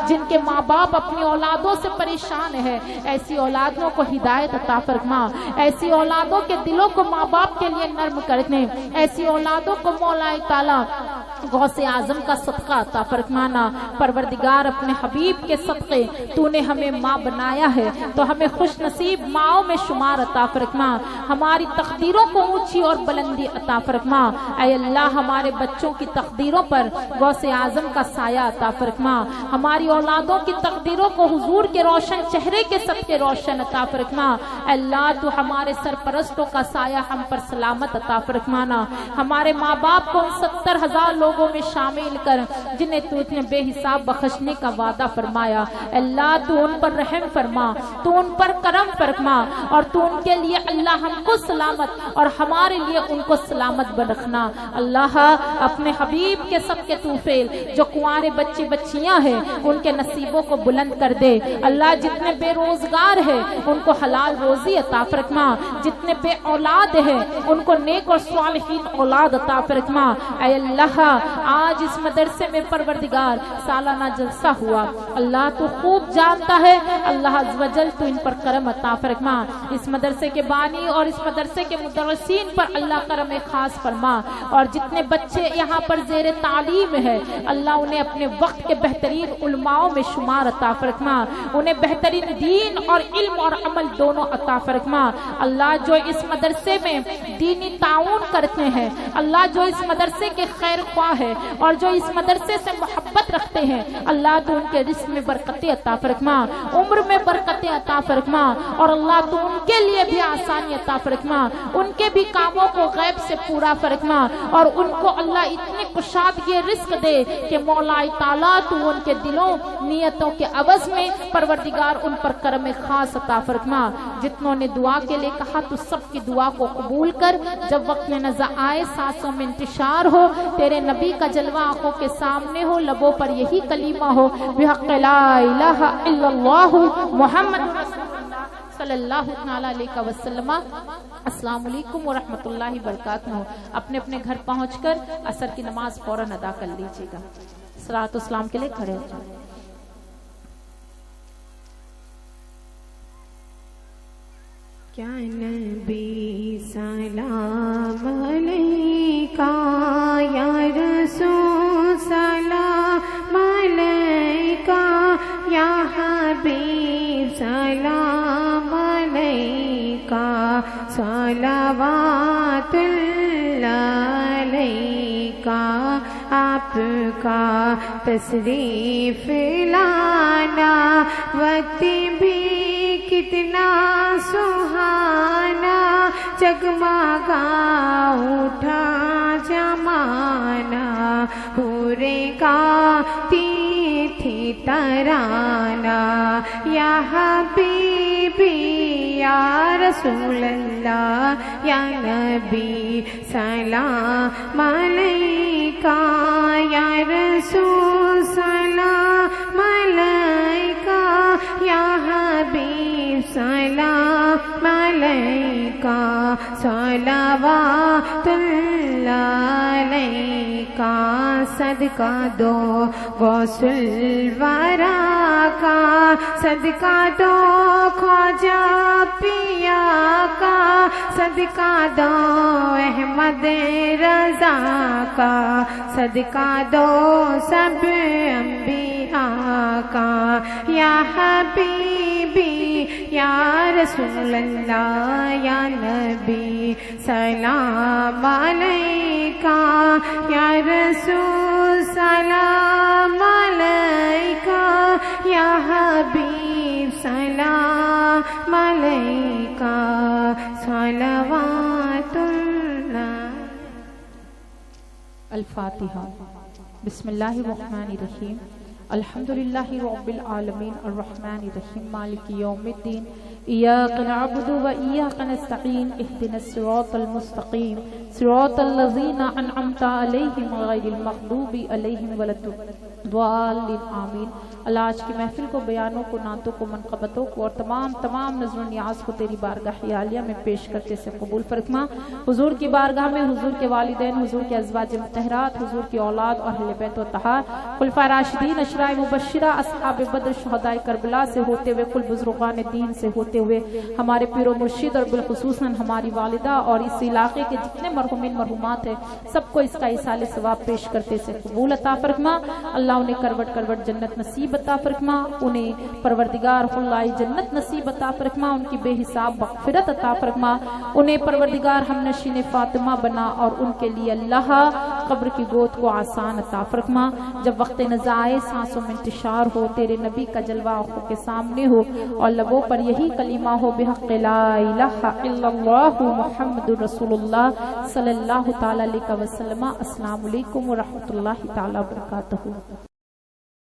جن کے ماں باپ اپنی اولادوں سے پریشان ہے, ایسی اولادوں کو ہدایت عطا فرما, ایسی اولادوں کے دلوں کو ماں باپ کے لیے نرم کر دے, ایسی اولادوں کو مولا تعالی غوث اعظم کا صدقہ عطا فرمانا. پروردگار, اپنے حبیب کے صدقے تو نے ہمیں ماں بنایا ہے تو ہمیں خوش نصیب ماؤں میں شمار عطا فرما. ہماری تقدیروں کو اونچی اور بلندی عطا فرما. اے اللہ, ہمارے بچوں کی تقدیروں پر غوث اعظم کا سایہ عطا فرما. ہماری اولادوں کی تقدیروں کو حضور کے روشن چہرے کے صدقے روشن عطا فرما. اللہ, تو ہمارے سرپرستوں کا سایہ ہم پر سلامت عطا فرمانا. ہمارے ماں باپ کو ان 70,000 لوگوں میں شامل کر جنہیں تو اتنے بے حساب بخشنے کا وعدہ فرمایا. اللہ, تو ان پر رحم فرما, تو ان پر کرم فرما, اور تو ان کے لیے اللہ ہم کو سلامت اور ہمارے لیے ان کو سلامت رکھنا. اللہ, اپنے حبیب کے صدقے توفیل جو کنوارے بچے بچیاں ہیں ان کے نصیبوں کو بلند کر دے. اللہ, جتنے بے روزگار ہیں ان کو حلال روزی عطا فرما, جتنے بے اولاد ہیں ان کو نیک اور صالحین اولاد عطا فرما. اے اللہ, آج اس مدرسے میں پروردگار سالانہ جلسہ ہوا، اللہ تو خوب جانتا ہے، اللہ عز و جل تو ان پر کرم عطا فرما، اس مدرسے کے بانی اور اس مدرسے کے مدرسین پر اللہ کرم خاص فرما، اور جتنے بچے یہاں پر زیر تعلیم ہے اللہ انہیں اپنے وقت کے بہترین علماؤں میں شمار عطا فرما، انہیں بہترین دین اور علم اور عمل دونوں عطا فرما۔ اللہ جو اس مدرسے میں دینی تعاون کرتے ہیں، اللہ جو اس مدرسے کے خیر خواہ ہے اور جو اس مدرسے سے محبت رکھتے ہیں، اللہ تو ان کے رزق میں برکتیں عطا فرما، عمر میں برکتیں عطا فرما، اور اللہ تو ان کے لیے بھی آسانی عطا فرما، ان کے بھی کاموں کو غیب سے پورا فرما، اور ان کو اللہ اتنے کشادگی رزق دے کہ مولا تعالیٰ تو ان کے دلوں نیتوں کے عوض میں پروردگار ان پر کرم خاص عطا فرما۔ جتنوں نے دعا کے لیے کہا تو سب کی دعا کو قبول کر، جب وقت میں نظر آئے سانسوں میں انتشار ہو، تیرے نبی کا جلوہ آنکھوں کے سامنے ہو، لبوں پر یہی کلمہ ہو، بحق لا الہ الا اللہ محمد صلی اللہ علیہ وسلم۔ السلام علیکم ورحمۃ اللہ وبرکاتہ۔ اپنے اپنے گھر پہنچ کر عصر کی نماز فوراً ادا کر لیجیے گا۔ صلاۃ و سلام کے لیے کھڑے ہو جائیں۔ کیا نبی سلام علیکہ، یا رسول سلام علیکہ، یا حبیب سلام علیکہ، صلوات اللہ علیکہ۔ آپ کا تشریف لانا وقت بھی کتنا سہانا، جگمگا اٹھا زمانہ، پورے گاتی تھی ترانہ، یا حبیبی یا رسول اللہ، یا نبی سلام علیکہ، یا رسول سلام علیکہ، یا حبیب سلام علیکہ، صلوات اللہ علیکہ۔ صدقہ دو غوث الورا کا، صدقہ دو خواجہ پیا کا، صدقہ دو احمد رضا کا، صدقہ دو سب انبیاء کا، یا حبیبی یا رسول اللہ، یا نبی سلام علیکہ، یا رسول سلام علیکہ، یا حبیب سلام علیکہ، صلوات اللہ۔ الفاتحہ۔ بسم اللہ الرحمن الرحیم، الحمدللہ رب العالمین، الرحمن الرحیم، مالک یوم الدین، ایاک نعبد و ایاک نستعین، اہدنا الصراط المستقیم، صراط الذین انعمت علیہم غیر المغضوب علیہم ولا الضالین، آمین۔ اللہ آج کی محفل کو، بیانوں کو، نعتوں کو، منقبتوں کو اور تمام نظر و نیاز کو تیری بارگاہ عالیہ میں پیش کرتے سے قبول فرما۔ حضور کی بارگاہ میں حضور کے والدین، حضور کے ازواج مطہرات، حضور کی اولاد اور اہل بیت و طہار، خلفائے راشدین، اشراء مبشرہ، اصحاب بدر، شہداء کربلا سے ہوتے ہوئے، کل بزرگان دین سے ہوتے ہوئے، ہمارے پیر و مرشد اور بالخصوصاً ہماری والدہ اور اس علاقے کے جتنے مرحومین مرحومات ہیں، سب کو اس کا ایصال ثواب پیش کرتے سے قبول عطا فرما۔ اللہ انہیں کروٹ کروٹ جنت نصیب عطا فرما، انہیں پروردگار خلائے جنت نصیب عطا فرما، ان کی بے حساب مغفرت عطا فرما، انہیں پروردگار ہم نشین فاطمہ بنا، اور ان کے لیے اللہ قبر کی گود کو آسان عطا فرما۔ جب وقت نزا آئے، سانسوں میں انتشار ہو، تیرے نبی کا جلوہ آنکھوں کے سامنے ہو، اور لبوں پر یہی کلمہ ہو، بحق لا الہ الا اللہ محمد رسول اللہ صلی اللہ تعالی علیہ وسلم۔ السلام علیکم ورحمۃ اللہ تعالی وبرکاتہ۔